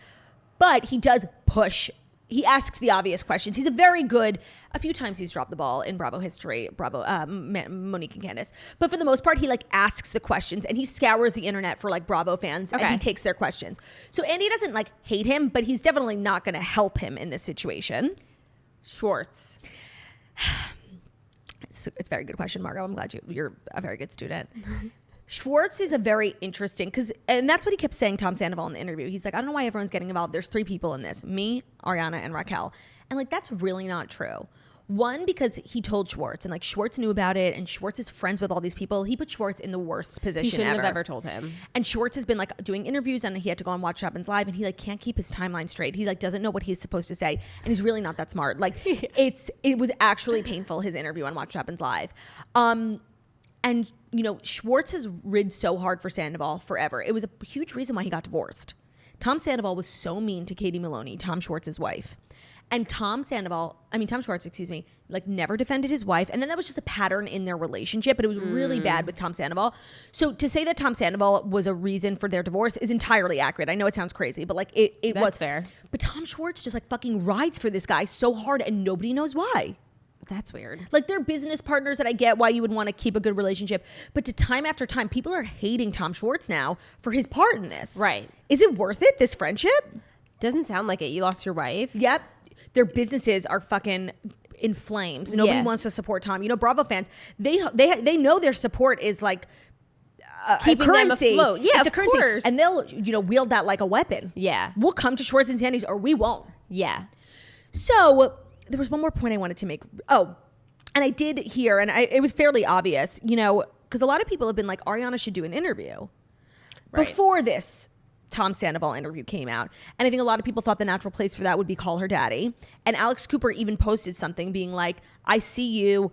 but he does push. He asks the obvious questions. He's a few times he's dropped the ball in Bravo history, Monique and Candace. But for the most part, he like asks the questions, and he scours the internet for like Bravo fans, and he takes their questions. So Andy doesn't like hate him, but he's definitely not going to help him in this situation. Schwartz. It's a very good question, Margo. I'm glad you're a very good student. Schwartz is a very interesting, and that's what he kept saying, Tom Sandoval, in the interview. He's like, I don't know why everyone's getting involved. There's 3 people in this, me, Ariana, and Raquel. And like, that's really not true. One, because he told Schwartz, and like Schwartz knew about it, and Schwartz is friends with all these people. He put Schwartz in the worst position ever. He shouldn't have ever told him. And Schwartz has been like doing interviews, and he had to go on Watch What Happens Live, and he like can't keep his timeline straight. He like doesn't know what he's supposed to say, and he's really not that smart. Like, it was actually painful, his interview on Watch What Happens Live. And, you know, Schwartz has rid so hard for Sandoval forever. It was a huge reason why he got divorced. Tom Sandoval was so mean to Katie Maloney, Tom Schwartz's wife. And Tom Schwartz, like never defended his wife. And then that was just a pattern in their relationship, but it was really bad with Tom Sandoval. So to say that Tom Sandoval was a reason for their divorce is entirely accurate. I know it sounds crazy, but like it was fair. But Tom Schwartz just like fucking rides for this guy so hard and nobody knows why. That's weird. Like they're business partners that I get why you would want to keep a good relationship. But to time after time, people are hating Tom Schwartz now for his part in this. Right. Is it worth it, this friendship? Doesn't sound like it. You lost your wife. Yep. Their businesses are fucking in flames. Nobody wants to support Tom. You know, Bravo fans, they know their support is like keeping currency. Them afloat. Yeah, it's of a currency. course. And they'll, you know, wield that like a weapon. Yeah. We'll come to Schwartz and Sandy's or we won't. Yeah. So there was one more point I wanted to make. Oh, and I did hear, and it was fairly obvious, you know, because a lot of people have been like, Ariana should do an interview before this Tom Sandoval interview came out. And I think a lot of people thought the natural place for that would be call her daddy. And Alex Cooper even posted something being like, I see you.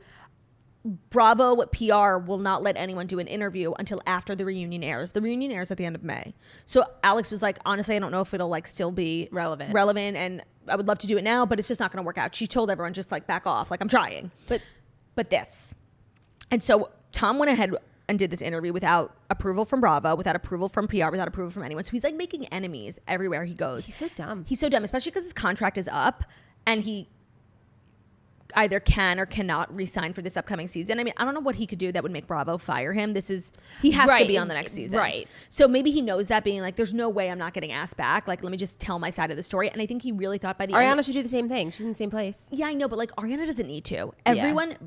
Bravo PR will not let anyone do an interview until after the reunion airs. The reunion airs at the end of May. So Alex was like, honestly, I don't know if it'll like still be relevant. And I would love to do it now, but it's just not going to work out. She told everyone just like back off. Like I'm trying, but this. And so Tom went ahead and did this interview without approval from Bravo, without approval from PR, without approval from anyone. So he's like making enemies everywhere he goes. He's so dumb. He's so dumb, especially because his contract is up and he either can or cannot resign for this upcoming season. I mean, I don't know what he could do that would make Bravo fire him. He has to be on the next season. Right. So maybe he knows that, being like, there's no way I'm not getting asked back. Like, let me just tell my side of the story. And I think he really thought by the Ariana end. should do the same thing. She's in the same place. Yeah, I know. But like, Ariana doesn't need to.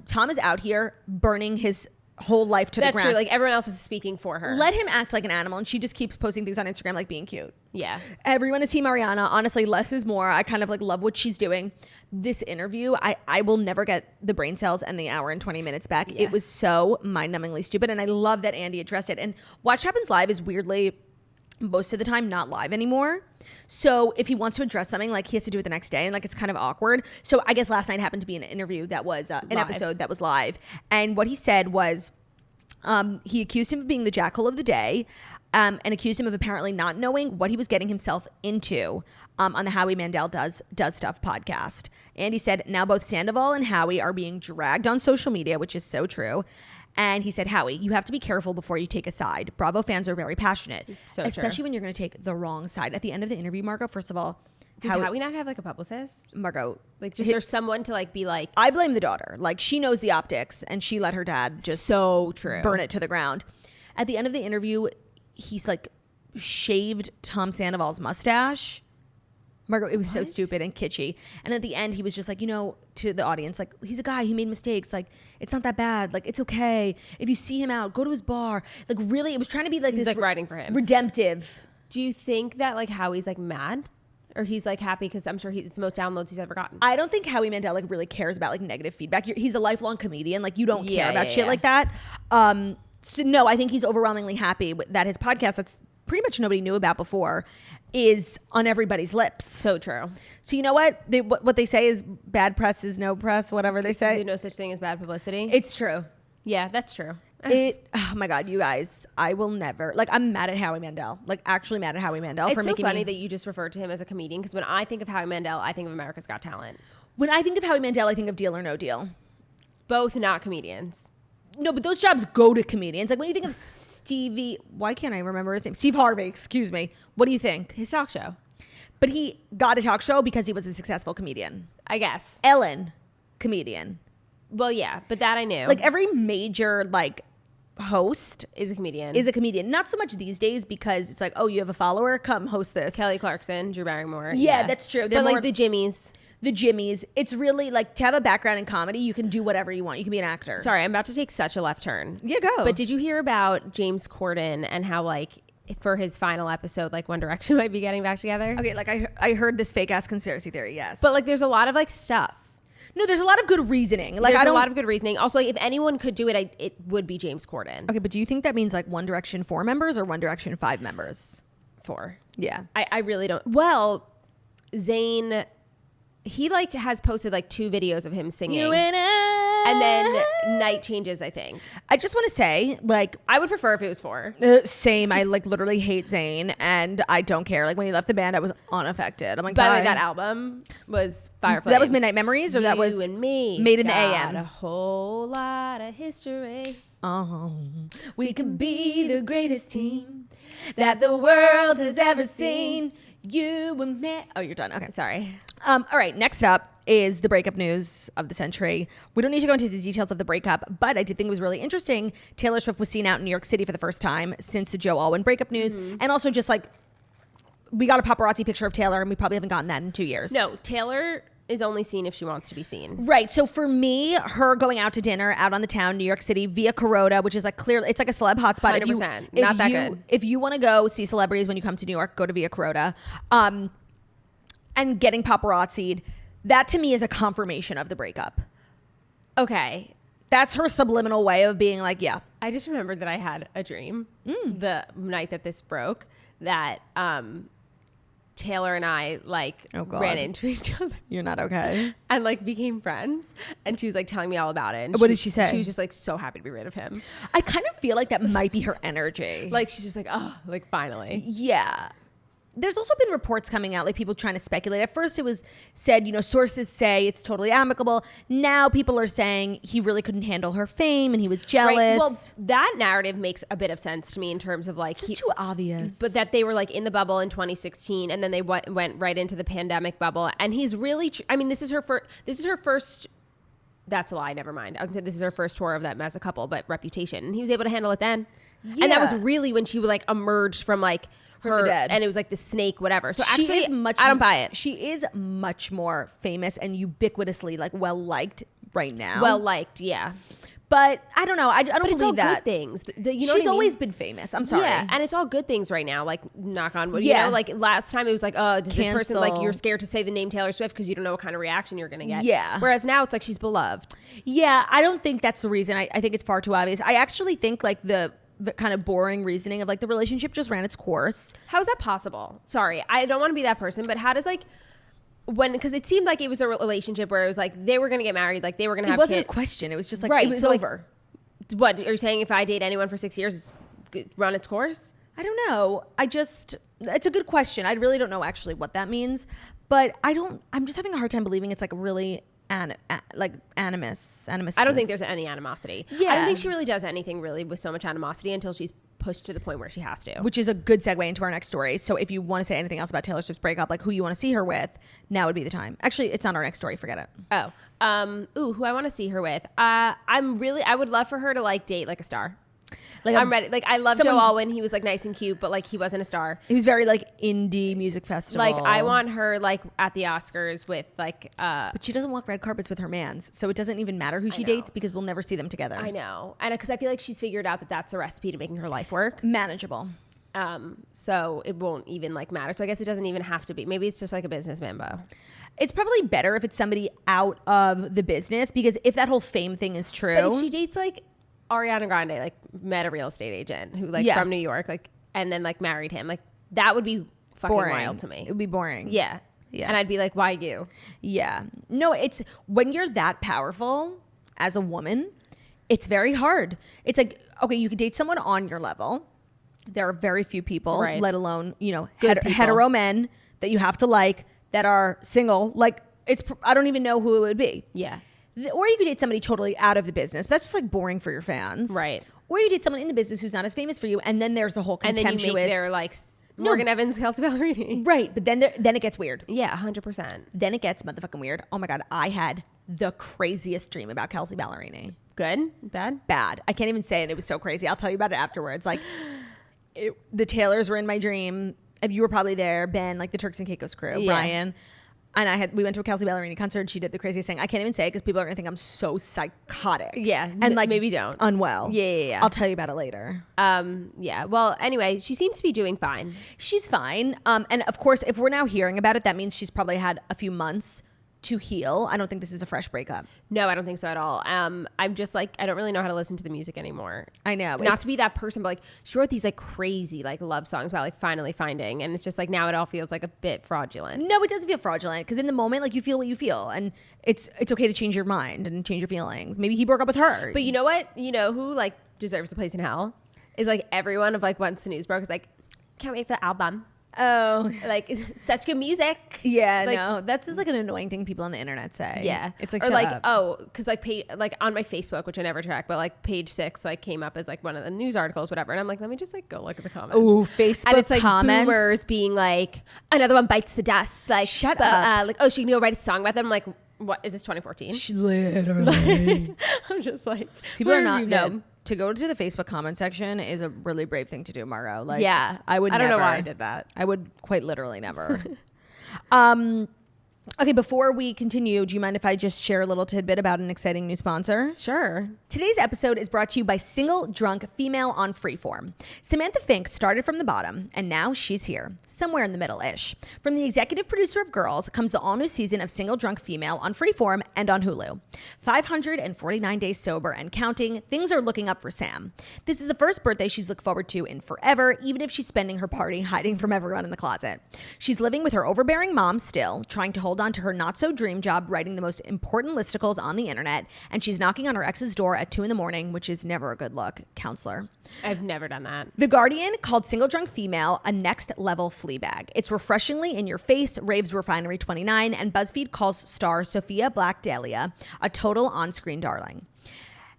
Tom is out here burning his whole life to the ground. That's true. Like everyone else is speaking for her. Let him act like an animal. And she just keeps posting things on Instagram like being cute. Yeah. Everyone is team Ariana. Honestly, less is more. I kind of like love what she's doing. This interview, I will never get the brain cells and the hour and 20 minutes back. Yeah. It was so mind-numbingly stupid. And I love that Andy addressed it. And Watch Happens Live is weirdly, most of the time, not live anymore. So if he wants to address something, like he has to do it the next day. And like it's kind of awkward. So I guess last night happened to be an interview that was an episode that was live. And what he said was he accused him of being the jackal of the day. And accused him of apparently not knowing what he was getting himself into on the Howie Mandel Does Stuff podcast. And he said, now both Sandoval and Howie are being dragged on social media, which is so true. And he said, Howie, you have to be careful before you take a side. Bravo fans are very passionate, especially when you're going to take the wrong side. At the end of the interview, Margo, first of all, does Howie not have like a publicist? Margo, like just there's someone to like be like, I blame the daughter. Like she knows the optics and she let her dad just burn it to the ground. At the end of the interview, he's like shaved Tom Sandoval's mustache. Margo, it was so stupid and kitschy. And at the end, he was just like, you know, to the audience, like, he's a guy, he made mistakes. Like, it's not that bad. Like, it's okay. If you see him out, go to his bar. Like, really, it was trying to be like he's this. Like writing for him. Redemptive. Do you think that like Howie's like mad? Or he's like happy because I'm sure it's the most downloads he's ever gotten? I don't think Howie Mandel like really cares about like negative feedback. He's a lifelong comedian. Like, you don't care about shit like that. So no, I think he's overwhelmingly happy that his podcast, that's pretty much nobody knew about before, is on everybody's lips. So true. So you know what? What they say is bad press is no press, whatever they say. There's no such thing as bad publicity. It's true. Yeah, that's true. Oh my God, you guys, I will never, like, I'm mad at Howie Mandel. Like, actually mad at Howie Mandel for making It's so funny that you just referred to him as a comedian, because when I think of Howie Mandel, I think of America's Got Talent. When I think of Howie Mandel, I think of Deal or No Deal. Both not comedians. No, but those jobs go to comedians. Like, when you think of why can't I remember his name? Steve Harvey, excuse me. What do you think? His talk show. But he got a talk show because he was a successful comedian. I guess. Ellen, comedian. Well, yeah, but that I knew. Like, every major, like, host is a comedian. Not so much these days, because it's like, oh, you have a follower? Come host this. Kelly Clarkson, Drew Barrymore. Yeah, that's true. They're but like the Jimmies. The Jimmies. It's really like, to have a background in comedy, you can do whatever you want. You can be an actor. Sorry, I'm about to take such a left turn. Yeah, go. But did you hear about James Corden and how like for his final episode, like One Direction might be getting back together? Okay, like I heard this fake ass conspiracy theory, yes. But like there's a lot of like stuff. No, there's a lot of good reasoning. Like, there's a lot of good reasoning. Also, like, if anyone could do it, it would be James Corden. Okay, but do you think that means like One Direction 4 members or One Direction 5 members? 4. Yeah. I really don't. Well, Zayn, he like has posted like 2 videos of him singing. You and I. And then night changes, I think. I just want to say, like, I would prefer if it was 4. Same. I like literally hate Zayn, and I don't care. Like when he left the band, I was unaffected. I'm like, by the bye. way, that album was Fire Flames. That was Midnight Memories, or you that was and me Made in the got AM. A whole lot of history. We could be the greatest team that the world has ever seen. You and me. Oh, you're done. Okay, Sorry. All right, next up is the breakup news of the century. We don't need to go into the details of the breakup, but I did think it was really interesting. Taylor Swift was seen out in New York City for the first time since the Joe Alwyn breakup news. And also just like, we got a paparazzi picture of Taylor and we probably haven't gotten that in 2 years. No, Taylor is only seen if she wants to be seen. Right. So for me, her going out to dinner out on the town, New York City, via Corota, which is like clear, it's like a celeb hotspot. 100%. Not that good. If you want to go see celebrities when you come to New York, go to Via Corota. And getting paparazzi'd, that to me is a confirmation of the breakup. Okay. That's her subliminal way of being like, yeah. I just remembered that I had a dream the night that this broke that Taylor and I like ran into each other. You're not okay. And like became friends. And she was like telling me all about it. And what did she say? She was just like so happy to be rid of him. I kind of feel like that might be her energy. Like she's just like, oh, like finally. Yeah. There's also been reports coming out, like people trying to speculate. At first it was said, you know, sources say it's totally amicable. Now people are saying he really couldn't handle her fame and he was jealous. Right. Well, that narrative makes a bit of sense to me in terms of like... It's just too obvious. But that they were like in the bubble in 2016 and then they went right into the pandemic bubble. And he's really... I mean, this is her first... That's a lie. Never mind. I was going to say this is her first tour of them as a couple, but Reputation. And he was able to handle it then. Yeah. And that was really when she like emerged from like... her dead. And it was like the snake, whatever. So actually, I don't buy it. She is much more famous and ubiquitously like well liked right now. Well liked, yeah. But I don't know. I don't but believe it's all that. Good things. You know she's always been famous. I'm sorry. Yeah, and it's all good things right now. Like knock on wood. Yeah. You know, like last time it was like, oh, does this person like you're scared to say the name Taylor Swift because you don't know what kind of reaction you're gonna get. Yeah. Whereas now it's like she's beloved. Yeah, I don't think that's the reason. I think it's far too obvious. I actually think like the kind of boring reasoning of like the relationship just ran its course. How is that possible? Sorry, I don't want to be that person, but how does like because it seemed like it was a relationship where it was like they were going to get married, like they were going to have kids. It wasn't a question. It was just like right, it was so over. Like, what are you saying? If I date anyone for 6 years, run its course? I don't know. It's a good question. I really don't know actually what that means, but I'm just having a hard time believing it's like really animus. I don't think there's any animosity. Yeah. I don't think she really does anything really with so much animosity until she's pushed to the point where she has to. Which is a good segue into our next story. So if you want to say anything else about Taylor Swift's breakup, like who you want to see her with, now would be the time. Actually, it's not our next story. Forget it. Who I want to see her with. I would love for her to like date like a star. Like I'm ready. Like I love Joe Alwyn. He was like nice and cute, but like he wasn't a star. He was very like indie music festival. Like I want her like at the Oscars with like. But she doesn't walk red carpets with her mans, so it doesn't even matter who she dates because we'll never see them together. I know, and because I feel like she's figured out that that's the recipe to making her life work. Manageable. So it won't even like matter. So I guess it doesn't even have to be. Maybe it's just like a businessman, Beau. It's probably better if it's somebody out of the business because if that whole fame thing is true. But if she dates like Ariana Grande, like met a real estate agent who like from New York, like and then like married him, like that would be fucking wild to me. It would be boring. Yeah. And I'd be like, why you? Yeah. No, it's when you're that powerful as a woman, it's very hard. It's like, okay, you could date someone on your level. There are very few people, let alone, you know, hetero men that you have to like that are single. Like I don't even know who it would be. Yeah. Or you could date somebody totally out of the business. But that's just like boring for your fans. Right. Or you date someone in the business who's not as famous for you. And then there's a whole contemptuous. And then you make their like Morgan Evans, Kelsey Ballerini. Right. But then it gets weird. Yeah, 100%. Then it gets motherfucking weird. Oh my God. I had the craziest dream about Kelsey Ballerini. Good? Bad? Bad. I can't even say it. It was so crazy. I'll tell you about it afterwards. Like the Taylors were in my dream. You were probably there. Ben, like the Turks and Caicos crew. Yeah. Brian. And we went to a Kelsey Ballerini concert. She did the craziest thing. I can't even say it because people are going to think I'm so psychotic. Yeah. And like maybe don't. Unwell. Yeah. I'll tell you about it later. Yeah. Well, anyway, she seems to be doing fine. She's fine. And of course, if we're now hearing about it, that means she's probably had a few months to heal. I don't think this is a fresh breakup. No, I don't think so at all. I'm just like, I don't really know how to listen to the music anymore. I know. Not to be that person, but like she wrote these like crazy like love songs about like finally finding, and it's just like now it all feels like a bit fraudulent. No, it doesn't feel fraudulent because in the moment, like you feel what you feel, and it's okay to change your mind and change your feelings. Maybe he broke up with her. But you know what? You know who like deserves a place in hell is like everyone of like once the news broke is like, can't wait for the album. Oh, like such good music. Yeah, like, no, that's just like an annoying thing people on the internet say. Yeah, it's like, or shut like up. oh, because like like on my Facebook, which I never track, but like page 6 like came up as like one of the news articles, whatever, and I'm like, let me just like go look at the comments. Ooh, Facebook and it's like comments. boomers being like, another one bites the dust. Like shut up. Like oh, she can go write a song about them. I'm like, what is this 2014? Literally. I'm just like, people are not no. To go to the Facebook comment section is a really brave thing to do, Margo. Like, yeah, I would. I don't never. know why I did that. I would quite literally never. Okay, before we continue, do you mind if I just share a little tidbit about an exciting new sponsor? Sure. Today's episode is brought to you by Single Drunk Female on Freeform. Samantha Fink started from the bottom, and now she's here, somewhere in the middle-ish. From the executive producer of Girls comes the all-new season of Single Drunk Female on Freeform and on Hulu. 549 days sober and counting, things are looking up for Sam. This is the first birthday she's looked forward to in forever, even if she's spending her party hiding from everyone in the closet. She's living with her overbearing mom still, trying to hold on to her not-so-dream job writing the most important listicles on the internet, and she's knocking on her ex's door at 2 a.m, which is never a good look. Counselor. I've never done that. The Guardian called Single Drunk Female a next-level Fleabag. It's refreshingly in your face, raves Refinery 29, and BuzzFeed calls star Sophia Black Dahlia a total on-screen darling.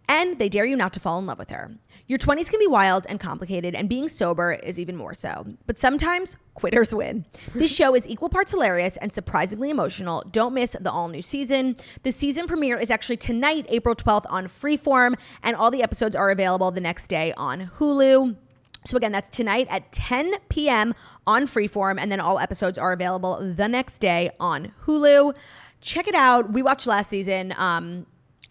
And they dare you not to fall in love with her. Your 20s can be wild and complicated, and being sober is even more so. But sometimes, quitters win. This show is equal parts hilarious and surprisingly emotional. Don't miss the all-new season. The season premiere is actually tonight, April 12th, on Freeform, and all the episodes are available the next day on Hulu. So again, that's tonight at 10 p.m. on Freeform, and then all episodes are available the next day on Hulu. Check it out. We watched last season,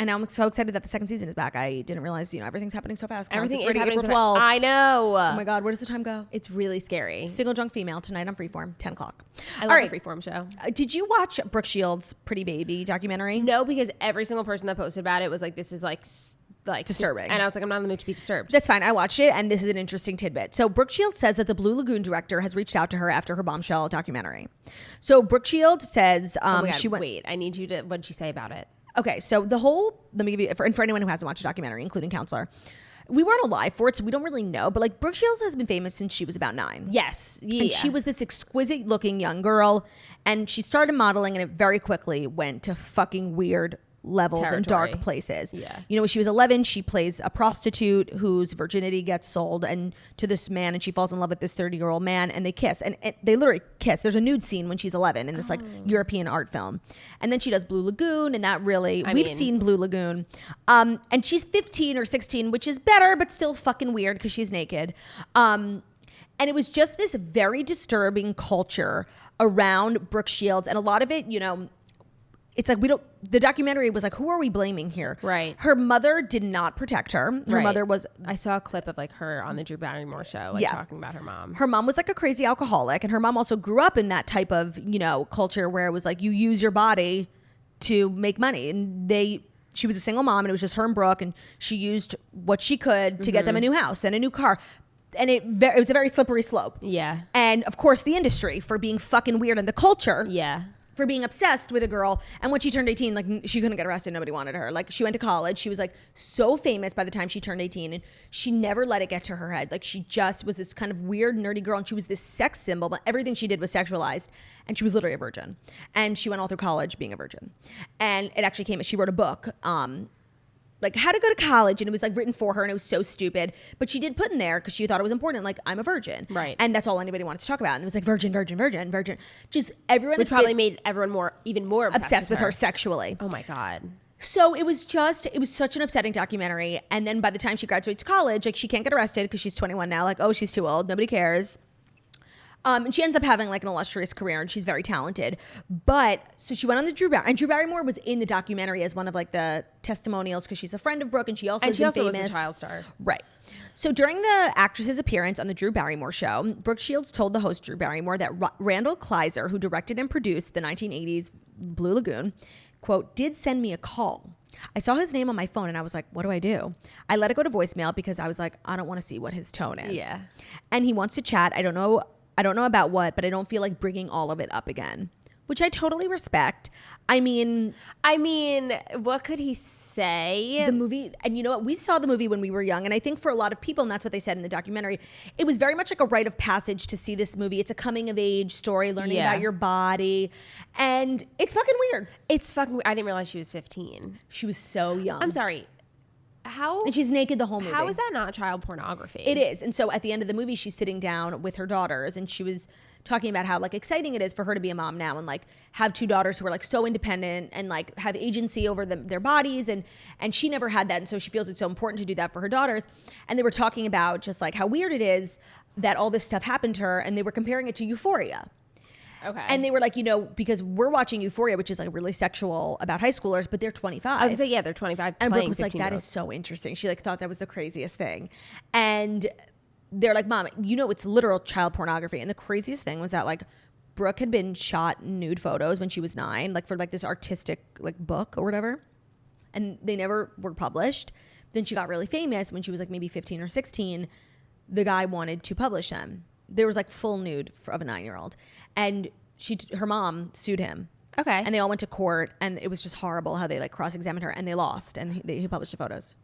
and now I'm so excited that the second season is back. I didn't realize, everything's happening so fast. Everything is is happening April so fast. 12th. I know. Oh my God, where does the time go? It's really scary. Single Drunk Female tonight on Freeform, 10 o'clock. I love the Freeform show. Did you watch Brooke Shields' Pretty Baby documentary? No, because every single person that posted about it was like, this is like disturbing. And I was like, I'm not in the mood to be disturbed. That's fine. I watched it, and this is an interesting tidbit. So Brooke Shields says that the Blue Lagoon director has reached out to her after her Bombshell documentary. So Brooke Shields says oh my God, she went. Wait, I need you to. What did she say about it? Okay, so let me give you, for anyone who hasn't watched the documentary, including Counselor, we weren't alive for it, so we don't really know, but like Brooke Shields has been famous since she was about 9. Yes. Yeah. And she was this exquisite looking young girl, and she started modeling, and it very quickly went to fucking weird levels and dark places. Yeah. When she was 11, she plays a prostitute whose virginity gets sold and to this man, and she falls in love with this 30-year-old man, and they kiss, and they literally kiss. There's a nude scene when she's 11 in this like European art film. And then she does Blue Lagoon, and that really, we've seen Blue Lagoon. And she's 15 or 16, which is better, but still fucking weird because she's naked. And it was just this very disturbing culture around Brooke Shields, and a lot of it, it's like the documentary was like, who are we blaming here? Right. Her mother did not protect her. Her mother was. I saw a clip of like her on the Drew Barrymore show, talking about her mom. Her mom was like a crazy alcoholic, and her mom also grew up in that type of, culture where it was like you use your body to make money. And she was a single mom, and it was just her and Brooke, and she used what she could to get them a new house and a new car. And it was a very slippery slope. Yeah. And of course, the industry for being fucking weird, and the culture. Yeah. For being obsessed with a girl. And when she turned 18, like she couldn't get arrested. Nobody wanted her. Like she went to college. She was like so famous by the time she turned 18, and she never let it get to her head. Like she just was this kind of weird, nerdy girl, and she was this sex symbol, but everything she did was sexualized, and she was literally a virgin. And she went all through college being a virgin. And it actually she wrote a book, like how to go to college, and it was like written for her, and it was so stupid, but she did put in there because she thought it was important, like I'm a virgin, right? And that's all anybody wanted to talk about, and it was like virgin. Just everyone, which probably made everyone even more obsessed with her sexually. Oh my God. So it was such an upsetting documentary. And then by the time she graduates college, like she can't get arrested because she's 21 now. Like, oh, she's too old. Nobody cares. And she ends up having like an illustrious career, and she's very talented. But so she went on the Drew Barrymore, and Drew Barrymore was in the documentary as one of like the testimonials because she's a friend of Brooke, and she also was a child star. Right. So during the actress's appearance on the Drew Barrymore show, Brooke Shields told the host Drew Barrymore that Randall Kleiser, who directed and produced the 1980s Blue Lagoon, quote, did send me a call. I saw his name on my phone and I was like, what do I do? I let it go to voicemail because I was like, I don't want to see what his tone is. Yeah. And he wants to chat. I don't know about what, but I don't feel like bringing all of it up again, which I totally respect. I mean, what could he say? The movie, and you know what? We saw the movie when we were young, and I think for a lot of people, and that's what they said in the documentary, it was very much like a rite of passage to see this movie. It's a coming of age story, learning about your body, and it's fucking weird. I didn't realize she was 15. She was so young. I'm sorry. How? And she's naked the whole movie. How is that not child pornography? It is. And so at the end of the movie, she's sitting down with her daughters and she was talking about how like exciting it is for her to be a mom now and like have two daughters who are like so independent and like have agency over their bodies. And she never had that. And so she feels it's so important to do that for her daughters. And they were talking about just like how weird it is that all this stuff happened to her. And they were comparing it to Euphoria. Okay. And they were like, because we're watching Euphoria, which is like really sexual about high schoolers, but they're 25. I was going to say, they're 25. And Brooke was like, that is so interesting. She like thought that was the craziest thing. And they're like, Mom, it's literal child pornography. And the craziest thing was that like Brooke had been shot nude photos when she was 9, like for like this artistic like book or whatever. And they never were published. Then she got really famous when she was like maybe 15 or 16. The guy wanted to publish them. There was like full nude of a 9-year-old. And her mom sued him. Okay. And they all went to court and it was just horrible how they like cross-examined her and they lost and he published the photos.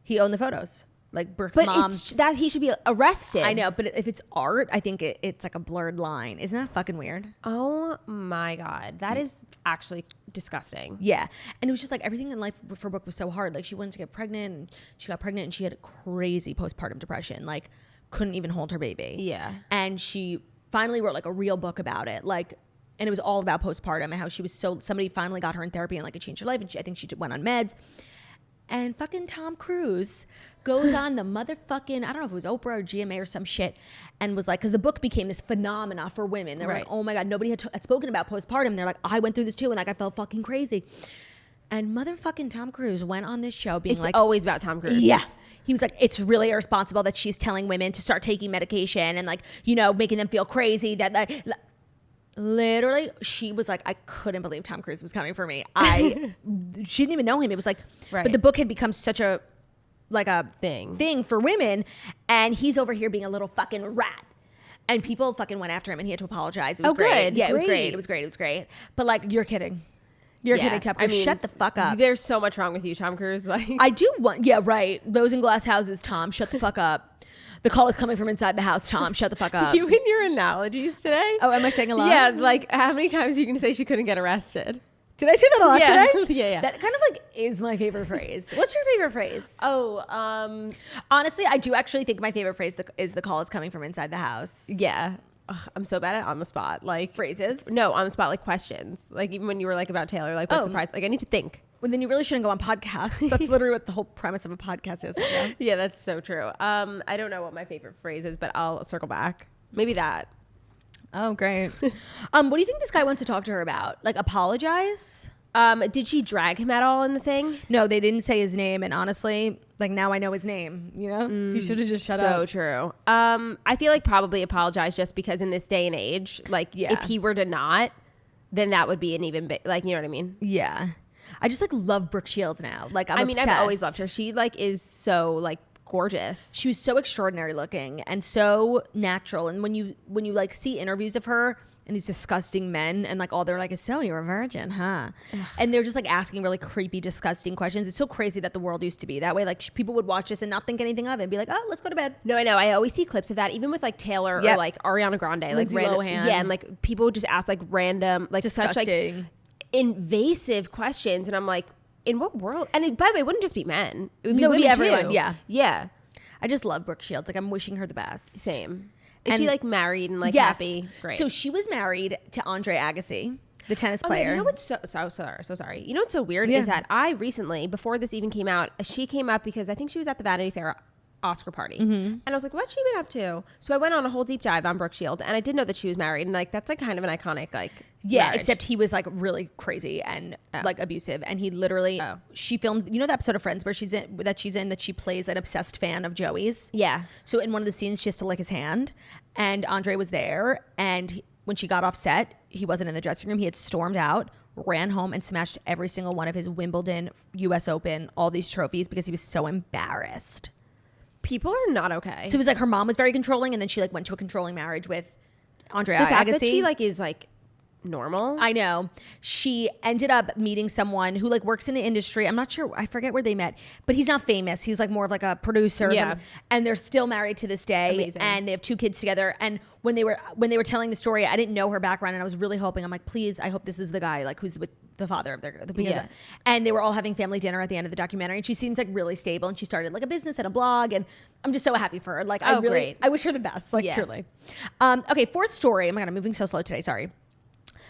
He owned the photos. Like Brooke's mom. But that he should be arrested. I know, but if it's art, I think it's like a blurred line. Isn't that fucking weird? Oh my God. That is actually disgusting. Yeah. And it was just like everything in life for Brooke was so hard. Like she wanted to get pregnant and she got pregnant and she had crazy postpartum depression. Like couldn't even hold her baby. Yeah. And she finally wrote like a real book about it. Like, and it was all about postpartum and how she was somebody finally got her in therapy and like it changed her life. And I think she went on meds. And fucking Tom Cruise goes on the motherfucking, I don't know if it was Oprah or GMA or some shit, and was like, because the book became this phenomena for women. They were like, oh my God, nobody had spoken about postpartum. They're like, I went through this too, and like I felt fucking crazy. And motherfucking Tom Cruise went on this show being it's always about Tom Cruise. Yeah. He was like, it's really irresponsible that she's telling women to start taking medication and like, making them feel crazy. That literally, she was like, I couldn't believe Tom Cruise was coming for me. She didn't even know him. It was like, but the book had become such a thing for women. And he's over here being a little fucking rat. And people fucking went after him and he had to apologize. It was great. Good. Yeah, it was great. It was great. But like, you're kidding. You're kidding, Tom Cruise. Shut the fuck up. There's so much wrong with you, Tom Cruise. Like I do want, yeah, right. Those in glass houses, Tom, shut the fuck up. The call is coming from inside the house, Tom. Shut the fuck up. You and your analogies today. Oh, am I saying a lot? Yeah, like how many times are you going to say she couldn't get arrested? Did I say that a lot today? Yeah. That kind of like is my favorite phrase. What's your favorite phrase? Oh, honestly, I do actually think my favorite phrase is the call is coming from inside the house. Yeah. Ugh, I'm so bad at on the spot, like phrases. No, on the spot, like questions. Like even when you were like about Taylor, like what surprise? Like I need to think. Well, then you really shouldn't go on podcasts. That's literally what the whole premise of a podcast is. Yeah, that's so true. I don't know what my favorite phrase is, but I'll circle back. Maybe that. Oh, great. What do you think this guy wants to talk to her about? Like apologize? Did she drag him at all in the thing? No, they didn't say his name. And honestly, like now I know his name, he should have just shut up. So true. I feel like probably apologize just because in this day and age, like if he were to not, then that would be an even big, like, you know what I mean? Yeah. I just like love Brooke Shields now. Like I'm obsessed. I've always loved her. She like is so like gorgeous. She was so extraordinary looking and so natural. And when you like see interviews of her and these disgusting men and like all they're like, so you're a virgin, huh? Ugh. And they're just like asking really creepy, disgusting questions. It's so crazy that the world used to be that way. Like people would watch this and not think anything of it and be like, oh, let's go to bed. No, I know. I always see clips of that, even with like Taylor or like Ariana Grande, Lindsay like random, Lohan. yeah, and like people would just ask like random, like disgusting, such like invasive questions, and I'm like, in what world? And by the way, it wouldn't just be men; it would be women everyone. Too. Yeah. I just love Brooke Shields. Like I'm wishing her the best. Same. Is she like married and like happy? Great. So she was married to Andre Agassi, the tennis player. You know what's so sorry. You know what's so weird is that I recently, before this even came out, she came up because I think she was at the Vanity Fair Oscar party, and I was like, what's she been up to? So I went on a whole deep dive on Brooke Shields, and I did know that she was married, and like that's like kind of an iconic like marriage. Except he was like really crazy and like abusive, and he literally she filmed the episode of Friends where she's in that she plays an obsessed fan of Joey's. Yeah. So in one of the scenes she has to lick his hand, and Andre was there, and when she got off set he wasn't in the dressing room. He had stormed out, ran home and smashed every single one of his Wimbledon, US Open, all these trophies because he was so embarrassed. People are not okay. So it was like her mom was very controlling, and then she like went to a controlling marriage with Andrea Agassi. The fact that she like is like normal. I know. She ended up meeting someone who like works in the industry. I'm not sure. I forget where they met, but he's not famous. He's like more of like a producer. Yeah. And they're still married to this day. Amazing. And they have 2 kids together. And when they were telling the story, I didn't know her background, and I was really hoping, I'm like, please, I hope this is the guy like who's with the father of their and they were all having family dinner at the end of the documentary, and she seems like really stable, and she started like a business and a blog, and I'm just so happy for her. Like great. I wish her the best, like truly. Okay, 4th story. Oh my God, I'm moving so slow today. Sorry.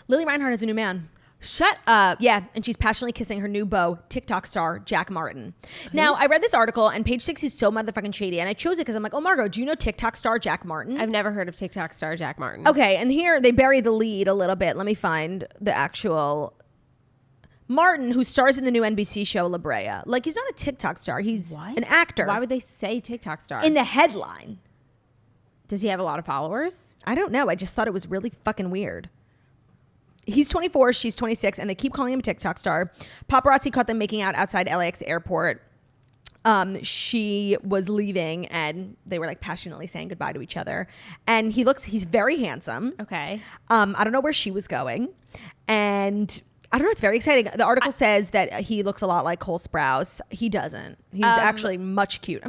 Lili Reinhart has a new man. Shut up. Yeah, and she's passionately kissing her new beau, TikTok star Jack Martin. Now, I read this article, and page 6 is so motherfucking shady, and I chose it because I'm like, oh, Margo, do you know TikTok star Jack Martin? I've never heard of TikTok star Jack Martin. Okay, and here they bury the lead a little bit. Let me find the actual Martin, who stars in the new NBC show La Brea. Like, he's not a TikTok star. He's an actor. Why would they say TikTok star? In the headline. Does he have a lot of followers? I don't know. I just thought it was really fucking weird. He's 24, she's 26, and they keep calling him a TikTok star. Paparazzi caught them making out outside LAX airport. She was leaving, and they were like passionately saying goodbye to each other. And he's very handsome. Okay. I don't know where she was going. And I don't know, it's very exciting. The article says that he looks a lot like Cole Sprouse. He doesn't. He's actually much cute.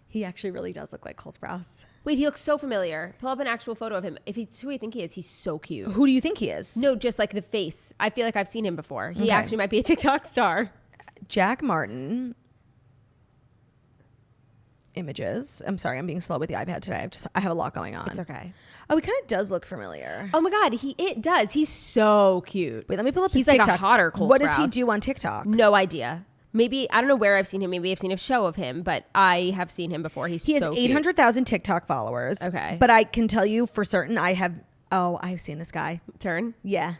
He actually really does look like Cole Sprouse. Wait, he looks so familiar. Pull up an actual photo of him. If he's who I think he is, he's so cute. Who do you think he is? No, just like the face. I feel like I've seen him before. He actually might be a TikTok star. Jack Martin. Images. I'm sorry, I'm being slow with the iPad today. I have a lot going on. It's okay. Oh, he kind of does look familiar. Oh my God, it does. He's so cute. Wait, let me pull up his He's like TikTok. a hotter Cole What Sprouse. does he do on TikTok? No idea. Maybe, I don't know where I've seen him. Maybe I've seen a show of him, but I have seen him before. He has 800,000 TikTok followers. Okay. But I can tell you for certain I've seen this guy. Turn? Yeah.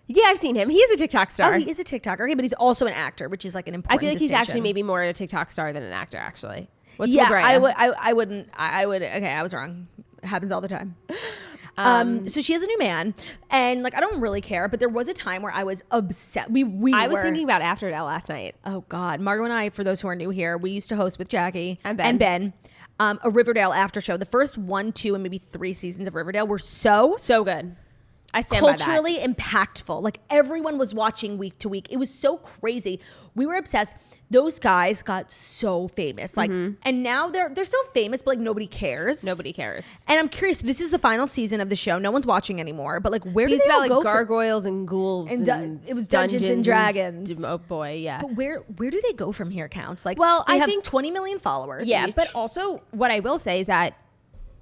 Yeah, I've seen him. He is a TikTok star. Oh, he is a TikToker. Okay, but he's also an actor, which is like an important I feel like he's actually distinction. maybe more a TikTok star than an actor, actually. What's yeah, La Brea? I would. Okay, I was wrong. It happens all the time. So she has a new man, and like I don't really care, but there was a time where I was obsessed. I was thinking about After That last night. Oh God, Margo and I, for those who are new here, we used to host with Jackie and Ben a Riverdale after show. The first 1, 2, and maybe 3 seasons of Riverdale were so good. I stand by that. Culturally impactful. Like everyone was watching week to week. It was so crazy. We were obsessed. Those guys got so famous. Like, and now they're still famous, but like nobody cares. Nobody cares. And I'm curious. This is the final season of the show. No one's watching anymore. But like, where do it's they about all like go? gargoyles and ghouls and it was Dungeons and Dragons. Oh boy, yeah. But where do they go from here? Counts like. Well, they I have think 20 million followers. Yeah, each. but also what I will say is that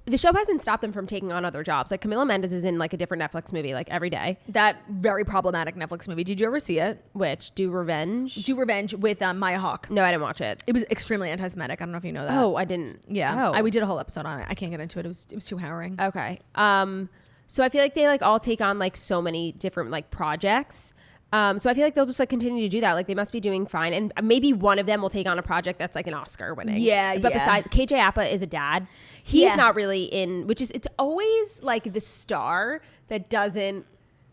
the show hasn't stopped them from taking on other jobs. Like Camila Mendes is in like a different Netflix movie like every day. That very problematic Netflix movie. Did you ever see it? Which Do Revenge with Maya Hawke. No, I didn't watch it. It was extremely anti-Semitic. I don't know if you know that. Oh, I didn't. Yeah, we did a whole episode on it. I can't get into it. It was too harrowing. Okay. So I feel like they like all take on like so many different like projects. So I feel like they'll just like continue to do that. Like they must be doing fine, and maybe one of them will take on a project that's like an Oscar winning. Yeah, but besides, KJ Apa is a dad. He's not really in, it's always like the star that doesn't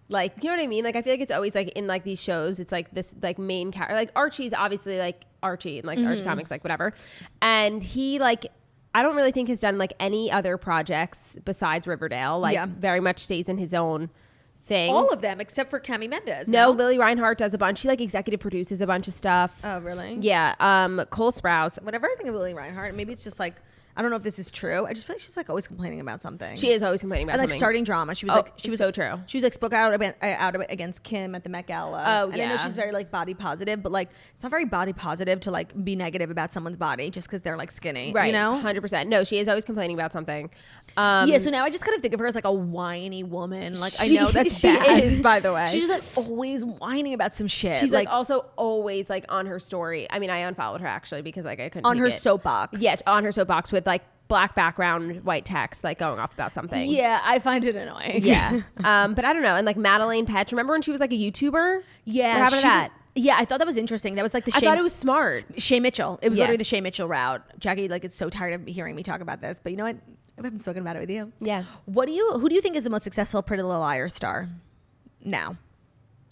like, you know what I mean? Like I feel like it's always like in like these shows, it's like this like main character. Like Archie's obviously like Archie and like Archie comics, like whatever. And he like, I don't really think has done like any other projects besides Riverdale. Like very much stays in his own thing. All of them except for Cami Mendes. No, Lili Reinhart does a bunch. She like executive produces a bunch of stuff. Oh, really? Yeah. Cole Sprouse. Whenever I think of Lili Reinhart, maybe it's just like, I don't know if this is true. I just feel like she's like always complaining about something. She is always complaining about something. And like starting drama. She was so true. She was like spoke out against Kim at the Met Gala. Oh, and I know she's very like body positive, but like it's not very body positive to like be negative about someone's body just because they're like skinny. Right. You know? 100%. No, she is always complaining about something. Yeah, so now I just kind of think of her as like a whiny woman. Like I know that's she bad. is, by the way. She's just like always whining about some shit. She's like also always like on her story. I mean, I unfollowed her actually because like I couldn't on take her it. soapbox. Yes, on her soapbox with like black background, white text, like going off about something. Yeah, I find it annoying. Yeah. But I don't know. And like Madeleine Petsch, remember when she was like a YouTuber? Yeah. What happened to that? Yeah, I thought that was interesting. That was like I thought it was smart. Shay Mitchell. It was literally the Shay Mitchell route. Jackie like is so tired of hearing me talk about this, but you know what? I haven't spoken about it with you. Yeah. Who do you think is the most successful Pretty Little Liars star now?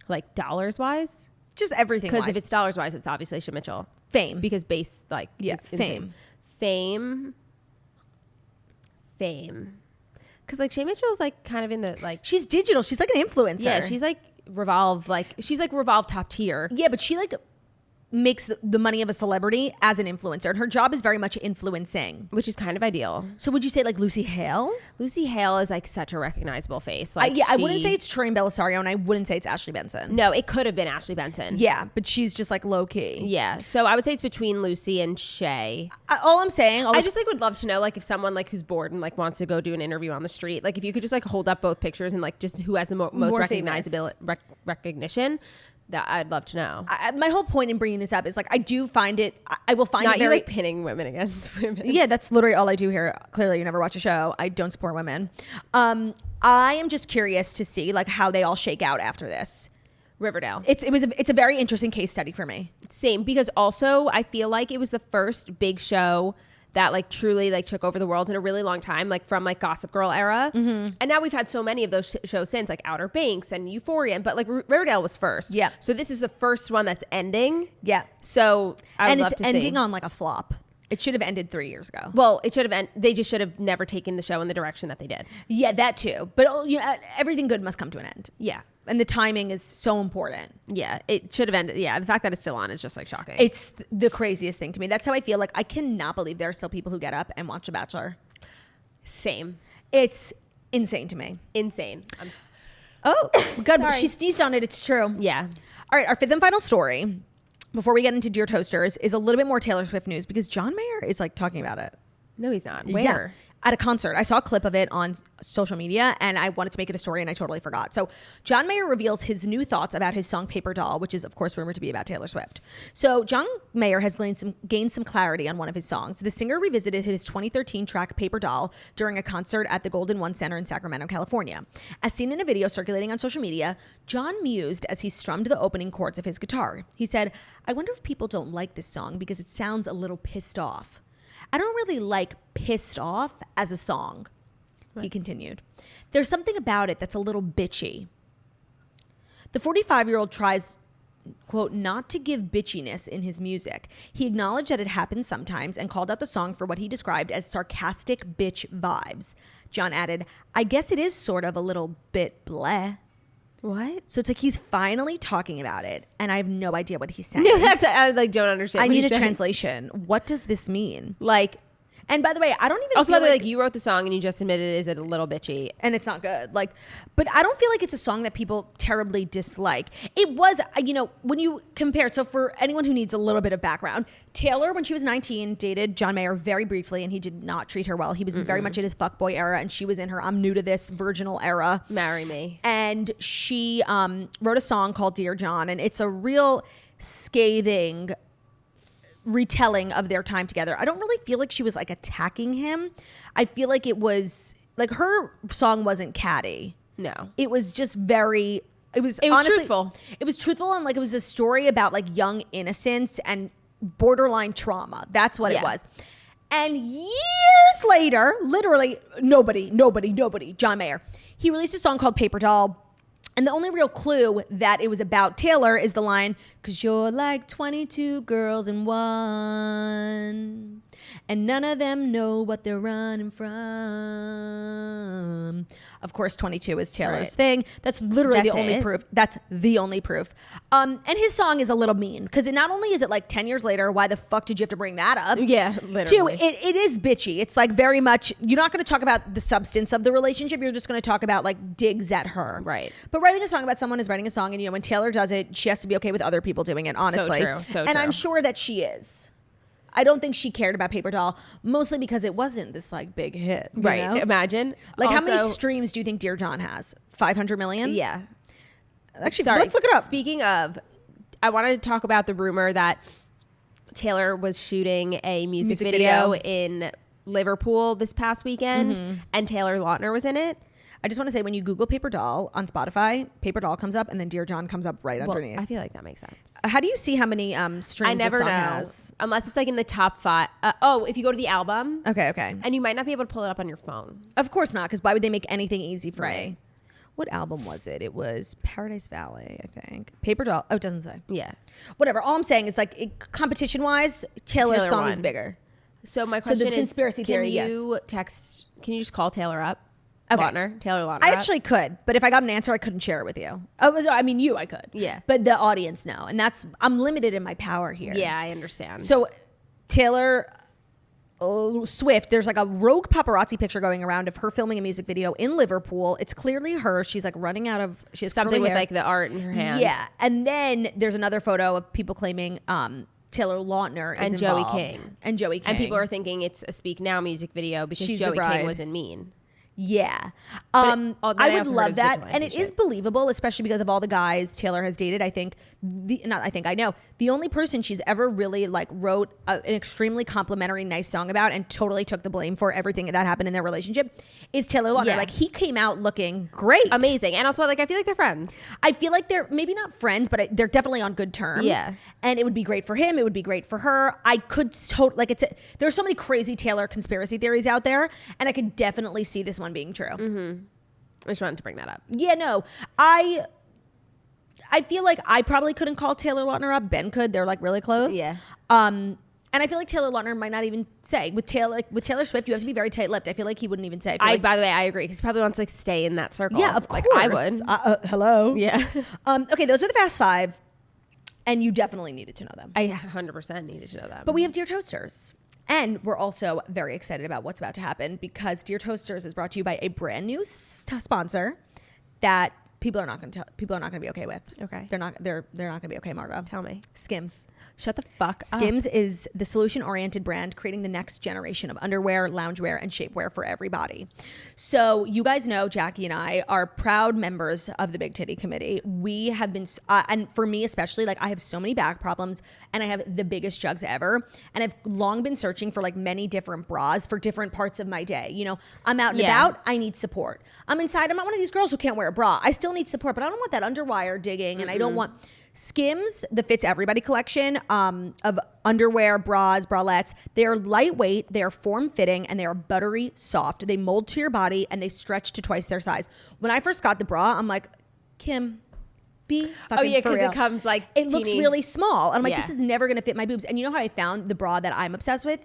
Like dollars wise? Just everything. Because if it's dollars wise, it's obviously Shay Mitchell. Fame. Because base, like, yeah, fame. Fame. Because, like, Shay Mitchell's, like, kind of in the, like... She's digital. She's, like, an influencer. Yeah, she's, like, Revolve top tier. Yeah, but she, like... makes the money of a celebrity as an influencer, and her job is very much influencing, which is kind of ideal. So would you say like Lucy Hale? Lucy Hale is like such a recognizable face. Like I wouldn't say it's Troy Belisario, and I wouldn't say it's Ashley Benson. No, it could have been Ashley Benson. Yeah, but she's just like low key. Yeah, so I would say it's between Lucy and Shay. All I'm saying, I just like would love to know like if someone like who's bored and like wants to go do an interview on the street, like if you could just like hold up both pictures and like just who has the most recognizable recognition. That I'd love to know. My whole point in bringing this up is like I do find it. I will find not it very you like pinning women against women. Yeah, that's literally all I do here. Clearly, you never watch a show. I don't support women. I am just curious to see like how they all shake out after this. Riverdale. It's a very interesting case study for me. Same, because also I feel like it was the first big show that like truly like took over the world in a really long time, like from like Gossip Girl era. Mm-hmm. And now we've had so many of those shows since, like Outer Banks and Euphoria, but like Riverdale was first. Yeah. So this is the first one that's ending. Yeah. So it's ending on like a flop. It should have ended 3 years ago. Well, it should have they just should have never taken the show in the direction that they did. Yeah, that too. But everything good must come to an end. Yeah. And the timing is so important. Yeah, it should have ended. Yeah, the fact that it's still on is just like shocking. It's the craziest thing to me. That's how I feel. Like I cannot believe there are still people who get up and watch The Bachelor. Same. It's insane to me. Insane. Oh, God. She sneezed on it. It's true. Yeah. All right. Our fifth and final story, before we get into Dear Toasters, is a little bit more Taylor Swift news because John Mayer is like talking about it. No, he's not. Where? Yeah. At a concert. I saw a clip of it on social media and I wanted to make it a story and I totally forgot. So John Mayer reveals his new thoughts about his song Paper Doll, which is of course rumored to be about Taylor Swift. So John Mayer has gained some clarity on one of his songs. The singer revisited his 2013 track Paper Doll during a concert at the Golden One Center in Sacramento, California. As seen in a video circulating on social media, John mused as he strummed the opening chords of his guitar. He said, "I wonder if people don't like this song because it sounds a little pissed off. I don't really like pissed off as a song," he continued. "There's something about it that's a little bitchy." The 45-year-old tries, quote, not to give bitchiness in his music. He acknowledged that it happens sometimes and called out the song for what he described as sarcastic bitch vibes. John added, "I guess it is sort of a little bit bleh." What? So it's like he's finally talking about it, and I have no idea what he's saying. No, I like don't understand. I need a translation. What does this mean? Like, and by the way, I don't even also feel by the way, like you wrote the song and you just admitted is it a little bitchy and it's not good. Like, but I don't feel like it's a song that people terribly dislike. It was, when you compare. So for anyone who needs a little bit of background, Taylor, when she was 19, dated John Mayer very briefly, and he did not treat her well. He was very much in his fuckboy era, and she was in her I'm new to this virginal era. Marry me. And she wrote a song called Dear John, and it's a real scathing retelling of their time together. I don't really feel like she was like attacking him. I feel like it was like her song wasn't catty. No. It was just very it was honestly truthful. It was truthful, and like it was a story about like young innocence and borderline trauma. That's what it was. And years later, literally nobody, John Mayer, he released a song called Paper Doll. And the only real clue that it was about Taylor is the line, "'Cause you're like 22 girls in one, and none of them know what they're running from." Of course, 22 is Taylor's thing. That's literally the only proof. That's the only proof. And his song is a little mean because not only is it like 10 years later, why the fuck did you have to bring that up? Yeah, literally. Two, it is bitchy. It's like very much, you're not going to talk about the substance of the relationship. You're just going to talk about like digs at her. Right. But writing a song about someone is writing a song, and when Taylor does it, she has to be okay with other people doing it, honestly. So true. And I'm sure that she is. I don't think she cared about Paper Doll, mostly because it wasn't this like big hit. Right. You know? Imagine. Like how many streams do you think Dear John has? 500 million? Yeah. Actually, let's look it up. Speaking of, I wanted to talk about the rumor that Taylor was shooting a music video in Liverpool this past weekend, and Taylor Lautner was in it. I just want to say, when you Google Paper Doll on Spotify, Paper Doll comes up, and then Dear John comes up right underneath. I feel like that makes sense. How do you see how many streams I never know. Has? Unless it's like in the top 5. If you go to the album. Okay. And you might not be able to pull it up on your phone. Of course not, because why would they make anything easy for me? What album was it? It was Paradise Valley, I think. Paper Doll. Oh, it doesn't say. Yeah. Whatever. All I'm saying is like competition-wise, Taylor's song won. is bigger. So my question the conspiracy theory, can you just call Taylor up? Okay. Taylor Lautner. I actually could, but if I got an answer, I couldn't share it with you. I mean, I could. Yeah. But the audience, no. And I'm limited in my power here. Yeah, I understand. So Taylor Swift, there's like a rogue paparazzi picture going around of her filming a music video in Liverpool. It's clearly her. She's like she has something with like the art in her hand. Yeah. And then there's another photo of people claiming Taylor Lautner is involved. And Joey King. And people are thinking it's a Speak Now music video because Joey King was in Mean. Yeah. I would love that. And it is believable, especially because of all the guys Taylor has dated. I think, I know, the only person she's ever really like wrote an extremely complimentary, nice song about and totally took the blame for everything that happened in their relationship is Taylor Lautner. Yeah. Like he came out looking great. Amazing. And also like, I feel like they're friends. I feel like they're maybe not friends, but they're definitely on good terms. Yeah. And it would be great for him. It would be great for her. I could there's so many crazy Taylor conspiracy theories out there. And I could definitely see this one being true. Mm-hmm. I just wanted to bring that up. Yeah, no. I feel like I probably couldn't call Taylor Lautner up. Ben could. They're like really close. Yeah. And I feel like Taylor Lautner might not even say. With Taylor Swift, you have to be very tight-lipped. I feel like he wouldn't even say. By the way, I agree because he probably wants to like stay in that circle. Yeah, of course. I would. Hello. Yeah. Okay, those were the Fast Five, and you definitely needed to know them. I 100% needed to know them. But we have Dear Toasters. And we're also very excited about what's about to happen because Dear Toasters is brought to you by a brand new sponsor that people are not going to be okay with. Okay. They're not going to be okay, Margo. Tell me. Skims. Shut the fuck up. Skims is the solution-oriented brand creating the next generation of underwear, loungewear, and shapewear for everybody. So you guys know Jackie and I are proud members of the Big Titty Committee. We have been, and for me especially, like I have so many back problems and I have the biggest jugs ever. And I've long been searching for like many different bras for different parts of my day. You know, I'm out and about, I need support. I'm inside, I'm not one of these girls who can't wear a bra. I still need support, but I don't want that underwire digging and I don't want... Skims, the Fits Everybody collection of underwear, bras, bralettes. They are lightweight, they are form-fitting, and they are buttery soft. They mold to your body, and they stretch to twice their size. When I first got the bra, I'm like, Kim, be fucking because it comes like it looks really small. And I'm like, this is never going to fit my boobs. And you know how I found the bra that I'm obsessed with?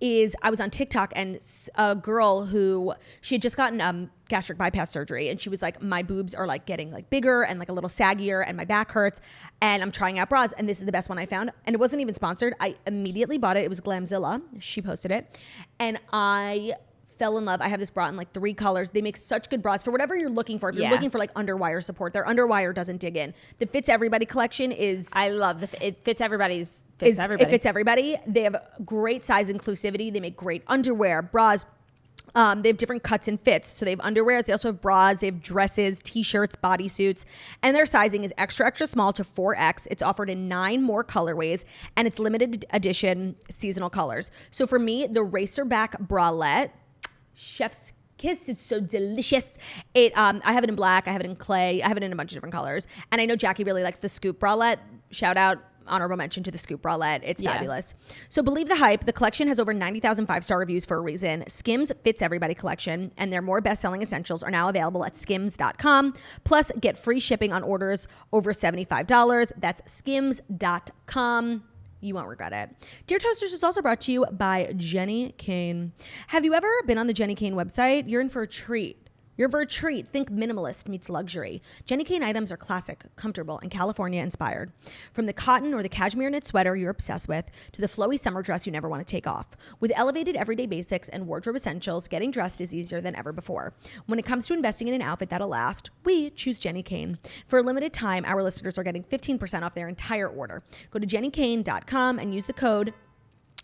Is I was on TikTok and a girl who she had just gotten gastric bypass surgery and she was like, my boobs are like getting like bigger and like a little saggier and my back hurts and I'm trying out bras and this is the best one I found and it wasn't even sponsored. I immediately bought it. It was Glamzilla. She posted it and I fell in love. I have this bra in like 3 colors. They make such good bras for whatever you're looking for. If you're looking for like underwire support, their underwire doesn't dig in. The Fits Everybody collection is... I love it fits everybody's... It fits everybody. They have great size inclusivity. They make great underwear, bras. They have different cuts and fits. So they have underwears. They also have bras. They have dresses, t-shirts, bodysuits. And their sizing is extra, extra small to 4X. It's offered in 9 more colorways. And it's limited edition seasonal colors. So for me, the racerback bralette, chef's kiss, it's so delicious. I have it in black. I have it in clay. I have it in a bunch of different colors. And I know Jackie really likes the scoop bralette. Shout out. Honorable mention to the scoop bralette. It's fabulous. So believe the hype. The collection has over 90,000 5-star reviews for a reason. Skims Fits Everybody collection and their more best-selling essentials are now available at skims.com. Plus, get free shipping on orders over $75. That's skims.com. You won't regret it. Dear Toasters is also brought to you by Jenny Kane. Have you ever been on the Jenny Kane website? You're in for a treat. You're for a treat. Think minimalist meets luxury. Jenny Kane items are classic, comfortable, and California inspired. From the cotton or the cashmere knit sweater you're obsessed with to the flowy summer dress you never want to take off. With elevated everyday basics and wardrobe essentials, getting dressed is easier than ever before. When it comes to investing in an outfit that'll last, we choose Jenny Kane. For a limited time, our listeners are getting 15% off their entire order. Go to jennykane.com and use the code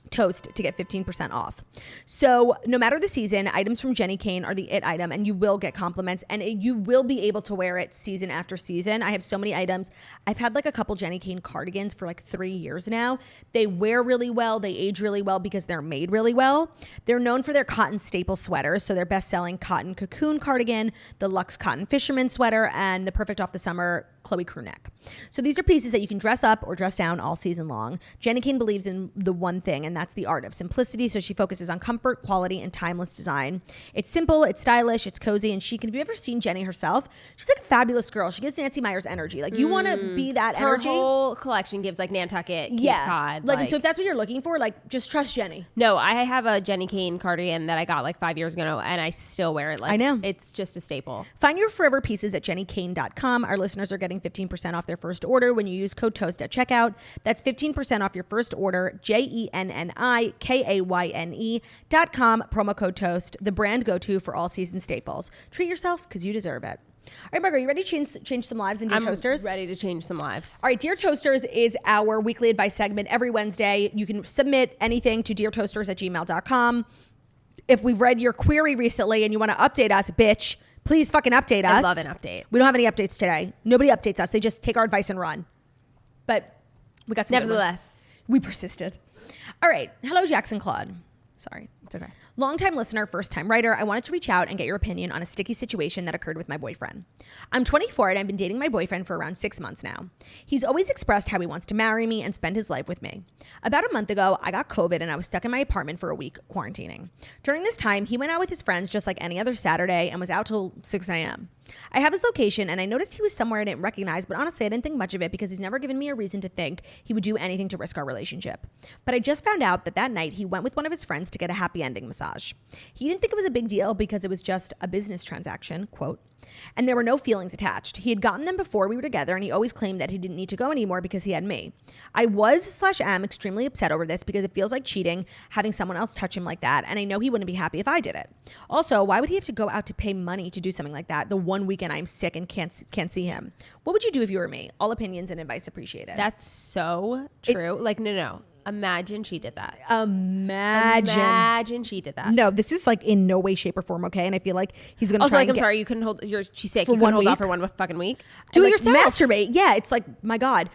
TOAST to get 15% off. So no matter the season, items from Jenny Kane are the it item and you will get compliments and you will be able to wear it season after season. I have so many items. I've had like a couple Jenny Kane cardigans for like 3 years now. They wear really well. They age really well because they're made really well. They're known for their cotton staple sweaters. So their best-selling cotton cocoon cardigan, the luxe cotton fisherman sweater, and the perfect off the summer Chloe crew neck. So these are pieces that you can dress up or dress down all season long. Jenny Kane believes in the one thing, and that's the art of simplicity. So she focuses on comfort, quality, and timeless design. It's simple, it's stylish, it's cozy, and chic. And have you ever seen Jenny herself? She's like a fabulous girl. She gives Nancy Meyers energy. Like you want to be that energy. Her whole collection gives like Nantucket, Cape Cod. Like, and so if that's what you're looking for, like just trust Jenny. No, I have a Jenny Kane cardigan that I got like 5 years ago, and I still wear it. Like, I know. It's just a staple. Find your forever pieces at jennykane.com. Our listeners are getting 15% off their first order when you use code TOAST at checkout. That's 15% off your first order, JENNIKAYNE.com, promo code TOAST, the brand go-to for all season staples. Treat yourself because you deserve it. All right, Margo, you ready to change some lives in Dear Toasters? I'm ready to change some lives. All right, Dear Toasters is our weekly advice segment every Wednesday. You can submit anything to deartoasters@gmail.com. If we've read your query recently and you want to update us, bitch, please fucking update us. I love an update. We don't have any updates today. Nobody updates us. They just take our advice and run. But we got some nevertheless. We persisted. All right. Hello, Jackson Claude. Sorry. It's okay. Longtime listener, first-time writer, I wanted to reach out and get your opinion on a sticky situation that occurred with my boyfriend. I'm 24 and I've been dating my boyfriend for around 6 months now. He's always expressed how he wants to marry me and spend his life with me. About a month ago, I got COVID and I was stuck in my apartment for a week quarantining. During this time, he went out with his friends just like any other Saturday and was out till 6 a.m. I have his location and I noticed he was somewhere I didn't recognize, but honestly, I didn't think much of it because he's never given me a reason to think he would do anything to risk our relationship. But I just found out that night he went with one of his friends to get a happy ending massage. He didn't think it was a big deal because it was just a business transaction, quote, and there were no feelings attached. He had gotten them before we were together and he always claimed that he didn't need to go anymore because he had me. I am extremely upset over this because it feels like cheating having someone else touch him like that, and I know he wouldn't be happy if I did it. Also, why would he have to go out to pay money to do something like that the one weekend I'm sick and can't see him? What would you do if you were me? All opinions and advice appreciated. That's so true. No. Imagine she did that. Imagine she did that. No, this is like in no way, shape, or form okay. And I feel like he's gonna. Also, like, I'm sorry, you couldn't hold. She's sick. You couldn't hold off for one fucking week. Do it yourself. Masturbate. Yeah, it's like, my God.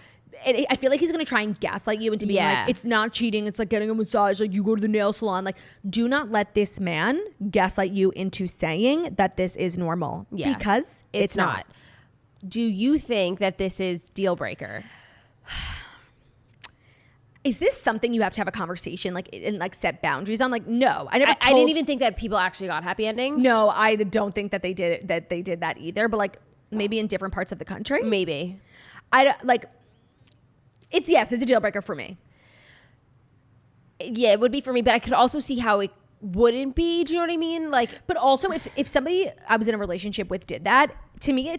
I feel like he's gonna try and gaslight you into being like, it's not cheating. It's like getting a massage. Like you go to the nail salon. Like, do not let this man gaslight you into saying that this is normal. Yeah, because it's not. Do you think that this is deal breaker? Is this something you have to have a conversation and set boundaries on? Like, no, I didn't even think that people actually got happy endings. No, I don't think that they did that either. But like maybe in different parts of the country, maybe. It's a deal breaker for me. Yeah, it would be for me, but I could also see how it wouldn't be. Do you know what I mean? Like, but also if somebody I was in a relationship with did that, to me,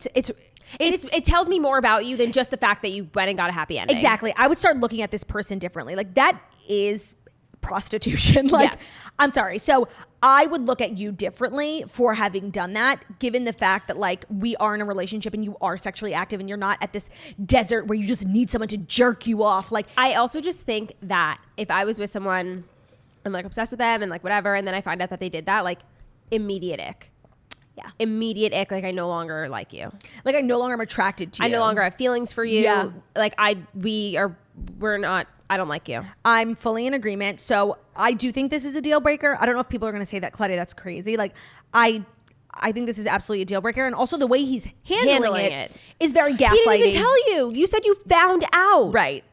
it tells me more about you than just the fact that you went and got a happy ending. Exactly. I would start looking at this person differently. Like, that is prostitution. I'm sorry. So I would look at you differently for having done that, given the fact that like we are in a relationship and you are sexually active and you're not at this desert where you just need someone to jerk you off. Like, I also just think that if I was with someone, I'm like obsessed with them and like whatever, and then I find out that they did that, like immediate ick. Yeah. Immediate ick. Like, I no longer like you. Like, I no longer am attracted to you. I no longer have feelings for you. Yeah. Like, we're not, I don't like you. I'm fully in agreement. So I do think this is a deal breaker. I don't know if people are going to say that, Claudia, that's crazy. Like, I think this is absolutely a deal breaker. And also the way he's handling it is very gaslighting. He didn't even tell you. You said you found out. Right.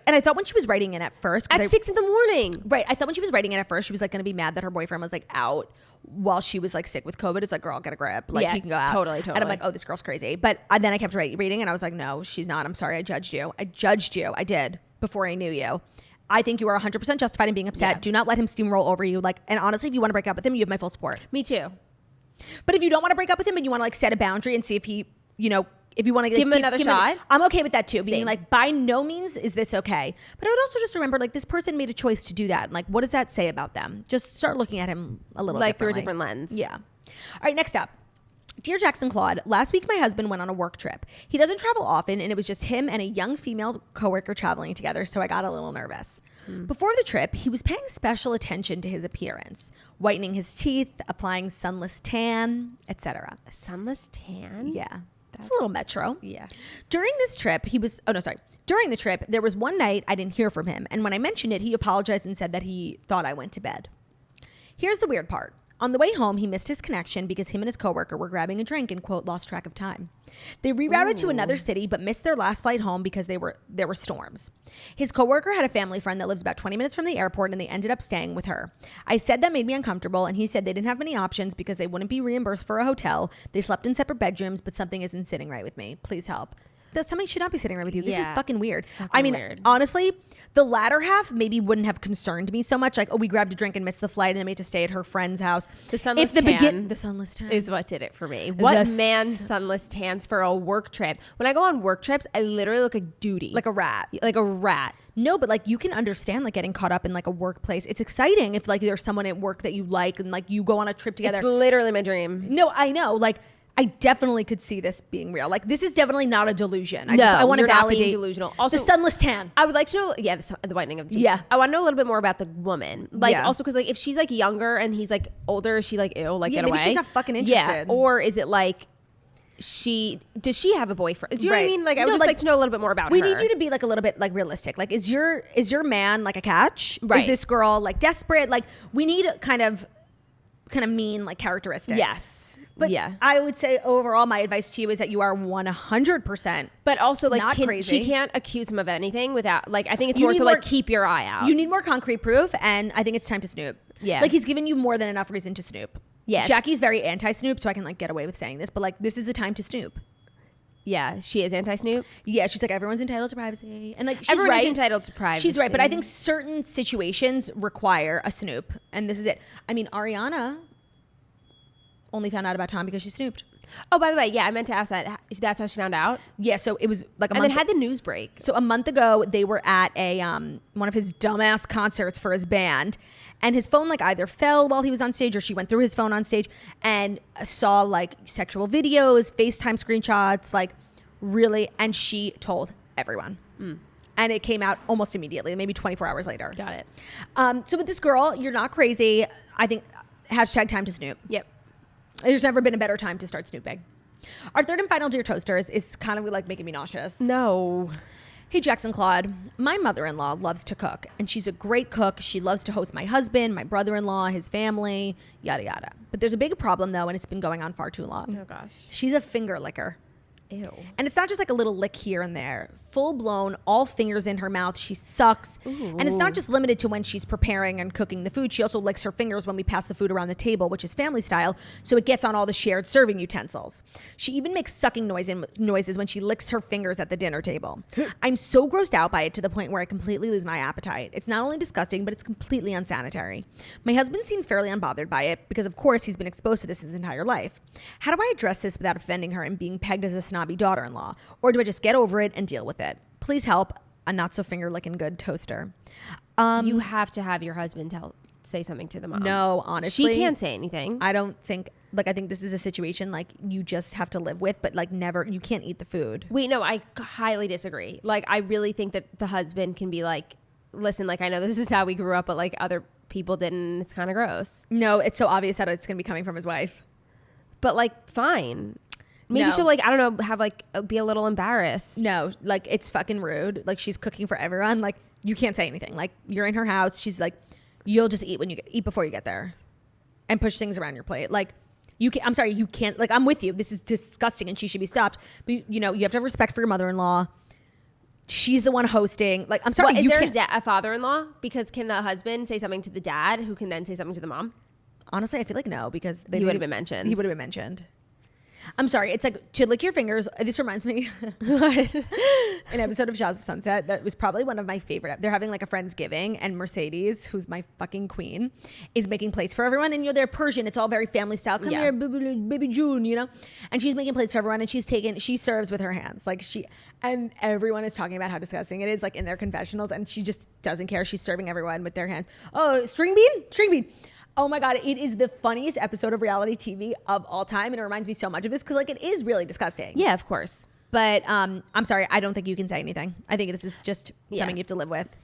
And I thought when she was writing it at first. At 6 a.m. Right. I thought when she was writing it at first, she was like going to be mad that her boyfriend was like out while she was like sick with COVID. It's like, girl, get a grip. Like, he can go out. Totally. And I'm like, oh, this girl's crazy. But then I kept reading and I was like, no, she's not. I'm sorry. I judged you. I did before I knew you. I think you are 100% justified in being upset. Yeah. Do not let him steamroll over you. Like, and honestly, if you want to break up with him, you have my full support. Me too. But if you don't want to break up with him and you want to like set a boundary and see if he, if you want to give him another shot, I'm okay with that too. Being like, by no means is this okay. But I would also just remember, like, this person made a choice to do that. And like, what does that say about them? Just start looking at him a little like through a different lens. Yeah. All right, next up. Dear Jackson Claude, last week my husband went on a work trip. He doesn't travel often, and it was just him and a young female coworker traveling together, so I got a little nervous. Before the trip, he was paying special attention to his appearance, whitening his teeth, applying sunless tan, etc. A sunless tan? Yeah. It's a little metro. Yeah. During the trip, there was one night I didn't hear from him, and when I mentioned it, he apologized and said that he thought I went to bed. Here's the weird part. On the way home, he missed his connection because him and his coworker were grabbing a drink and, quote, lost track of time. They rerouted to another city but missed their last flight home because there were storms. His coworker had a family friend that lives about 20 minutes from the airport, and they ended up staying with her. I said that made me uncomfortable, and he said they didn't have many options because they wouldn't be reimbursed for a hotel. They slept in separate bedrooms, but something isn't sitting right with me. Please help. Something should not be sitting right with you. This is fucking weird. Honestly, the latter half maybe wouldn't have concerned me so much. Like, oh, we grabbed a drink and missed the flight, and then we had to stay at her friend's house. The sunless tan is what did it for me. What man sunless tans for a work trip? When I go on work trips, I literally look like duty, like a rat, No, but like you can understand like getting caught up in like a workplace. It's exciting if like there's someone at work that you like and like you go on a trip together. It's literally my dream. No, I know. Like, I definitely could see this being real. Like, this is definitely not a delusion. I want to validate. Not being delusional. Also, the sunless tan. I would like to know. Yeah, the whitening of the teeth. Yeah, I want to know a little bit more about the woman. Like, also because like if she's like younger and he's like older, is she like ew, like get maybe away? She's not fucking interested. Yeah, or is it like does she have a boyfriend? Do you know what I mean? Like, I would just like to know a little bit more about her. We need you to be like a little bit like realistic. Like, is your man like a catch? Right. Is this girl like desperate? Like, we need kind of mean like characteristics. Yes. But I would say overall, my advice to you is that you are 100%. But also, like, not crazy. She can't accuse him of anything without, like, I think it's more so, like, keep your eye out. You need more concrete proof, and I think it's time to snoop. Yeah. Like, he's given you more than enough reason to snoop. Yeah. Jackie's very anti-snoop, so I can, like, get away with saying this, but, like, this is a time to snoop. Yeah, she is anti-snoop. Yeah, she's like, everyone's entitled to privacy. And, like, she's Everyone right. is entitled to privacy. She's right, but I think certain situations require a snoop, and this is it. I mean, Ariana only found out about Tom because she snooped. Oh, by the way, I meant to ask that. That's how she found out? Yeah, so it was like a month. And then had the news break. So a month ago, they were at a one of his dumbass concerts for his band, and his phone like either fell while he was on stage or she went through his phone on stage and saw like sexual videos, FaceTime screenshots, like really, and she told everyone. And it came out almost immediately, maybe 24 hours later. Got it. So with this girl, you're not crazy. I think #time to snoop. Yep. There's never been a better time to start snooping. Our third and final Dear Toasters is kind of like making me nauseous. No. Hey, Jackson Claude. My mother-in-law loves to cook, and she's a great cook. She loves to host my husband, my brother-in-law, his family, yada, yada. But there's a big problem, though, and it's been going on far too long. Oh, gosh. She's a finger licker. Ew. And it's not just like a little lick here and there. Full blown, all fingers in her mouth. She sucks. Ooh. And it's not just limited to when she's preparing and cooking the food. She also licks her fingers when we pass the food around the table, which is family style, so it gets on all the shared serving utensils. She even makes sucking noises when she licks her fingers at the dinner table. I'm so grossed out by it to the point where I completely lose my appetite. It's not only disgusting, but it's completely unsanitary. My husband seems fairly unbothered by it because, of course, he's been exposed to this his entire life. How do I address this without offending her and being pegged as a snobby daughter-in-law? Or do I just get over it and deal with it? Please help. A not so finger licking good toaster. You have to have your husband say something to the mom. No, honestly, she can't say anything. I don't think. Like, I think this is a situation like you just have to live with, but like never. You can't eat the food. Wait, no, I highly disagree. Like, I really think that the husband can be like, listen, like I know this is how we grew up, but like other people didn't. It's kind of gross. No, it's so obvious that it's gonna be coming from his wife. But like, fine. Maybe she'll like, I don't know, have like, be a little embarrassed. No, like it's fucking rude. Like she's cooking for everyone. Like you can't say anything. Like you're in her house. She's like, you'll just eat eat before you get there and push things around your plate. Like I'm sorry, you can't, like I'm with you. This is disgusting and she should be stopped. But you know, you have to have respect for your mother-in-law. She's the one hosting. Like, I'm sorry. Well, is there a father-in-law? Because can the husband say something to the dad who can then say something to the mom? Honestly, I feel like no, because he would have been mentioned. He would have been mentioned. I'm sorry. It's like to lick your fingers. This reminds me an episode of Shaws of Sunset that was probably one of my favorite. They're having like a Friendsgiving, and Mercedes, who's my fucking queen, is making plates for everyone. And you know, they're Persian. It's all very family style. Come here, baby June, you know? And she's making plates for everyone, and she serves with her hands. And everyone is talking about how disgusting it is, like in their confessionals, and she just doesn't care. She's serving everyone with their hands. Oh, string bean. Oh my God, it is the funniest episode of reality TV of all time. And it reminds me so much of this because like it is really disgusting. Yeah, of course. But I'm sorry, I don't think you can say anything. I think this is just something you have to live with.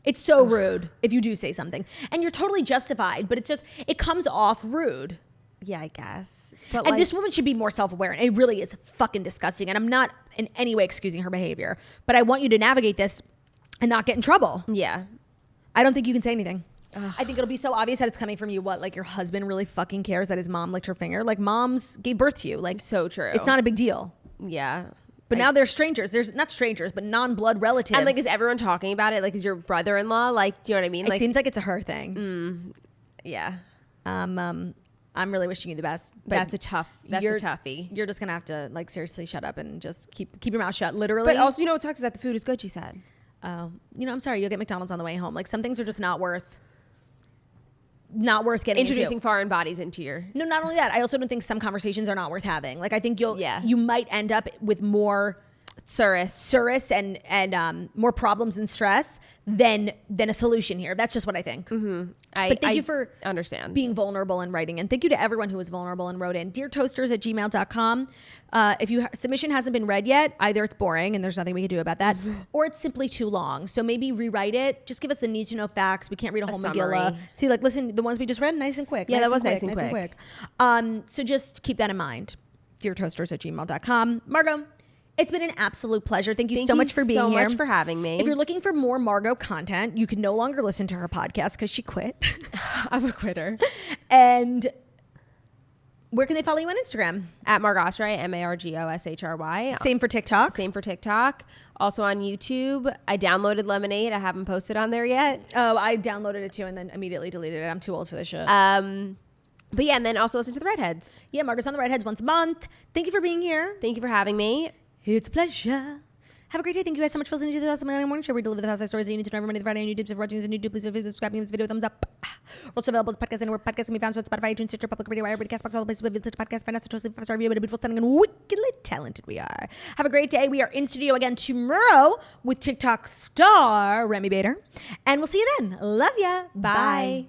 It's so rude if you do say something. And you're totally justified, but it comes off rude. Yeah, I guess. But and this woman should be more self-aware. And it really is fucking disgusting. And I'm not in any way excusing her behavior. But I want you to navigate this and not get in trouble. Yeah. I don't think you can say anything. I think it'll be so obvious that it's coming from you. What, like your husband really fucking cares that his mom licked her finger? Like moms gave birth to you. Like so true. It's not a big deal. Yeah. But now they're strangers. There's not strangers, but non-blood relatives. And like, is everyone talking about it? Like, is your brother-in-law? Like, do you know what I mean? It like, seems like it's a her thing. Yeah. I'm really wishing you the best. But that's a toughie. You're just gonna have to like seriously shut up and just keep your mouth shut. Literally. But also, you know what sucks is that the food is good. She said. I'm sorry. You'll get McDonald's on the way home. Like some things are just not worth getting introducing into. foreign bodies into your. No, not only that. I also don't think some conversations are not worth having. Like I think you might end up with more surus and more problems and stress than a solution here. That's just what I think. Mm-hmm. But thank you for understand being vulnerable and writing. And thank you to everyone who was vulnerable and wrote in. DearToasters@gmail.com. If your submission hasn't been read yet, either it's boring and there's nothing we can do about that, or it's simply too long. So maybe rewrite it. Just give us the need to know facts. We can't read a whole Megillah. See, like, listen, the ones we just read, nice and quick. Yeah, that was nice and quick. So just keep that in mind. DearToasters@gmail.com. Margo, it's been an absolute pleasure. Thank you so much for being here. Thank you so much for having me. If you're looking for more Margo content, you can no longer listen to her podcast because she quit. I'm a quitter. And where can they follow you on Instagram? At Margo Oshry, MargoShry. Same for TikTok? Same for TikTok. Also on YouTube. I downloaded Lemonade. I haven't posted on there yet. Oh, I downloaded it too and then immediately deleted it. I'm too old for this shit. But yeah, and then also listen to the Redheads. Yeah, Margo's on the Redheads once a month. Thank you for being here. Thank you for having me. It's a pleasure. Have a great day. Thank you guys so much for listening to the Awesome Morning Show. We deliver the fast stories that you need to know every Monday to Friday on YouTube. So if you're watching this on YouTube, please feel free to subscribe, give this video a thumbs up. We're also available as podcasts anywhere podcasts can be found. So it's Spotify, iTunes, Stitcher, Public Radio, everybody, Castbox, all the places where you listen to podcasts. Find us at Totally 5-star review. What a beautiful, stunning, and wickedly talented we are. Have a great day. We are in studio again tomorrow with TikTok star Remy Bader. And we'll see you then. Love ya. Bye.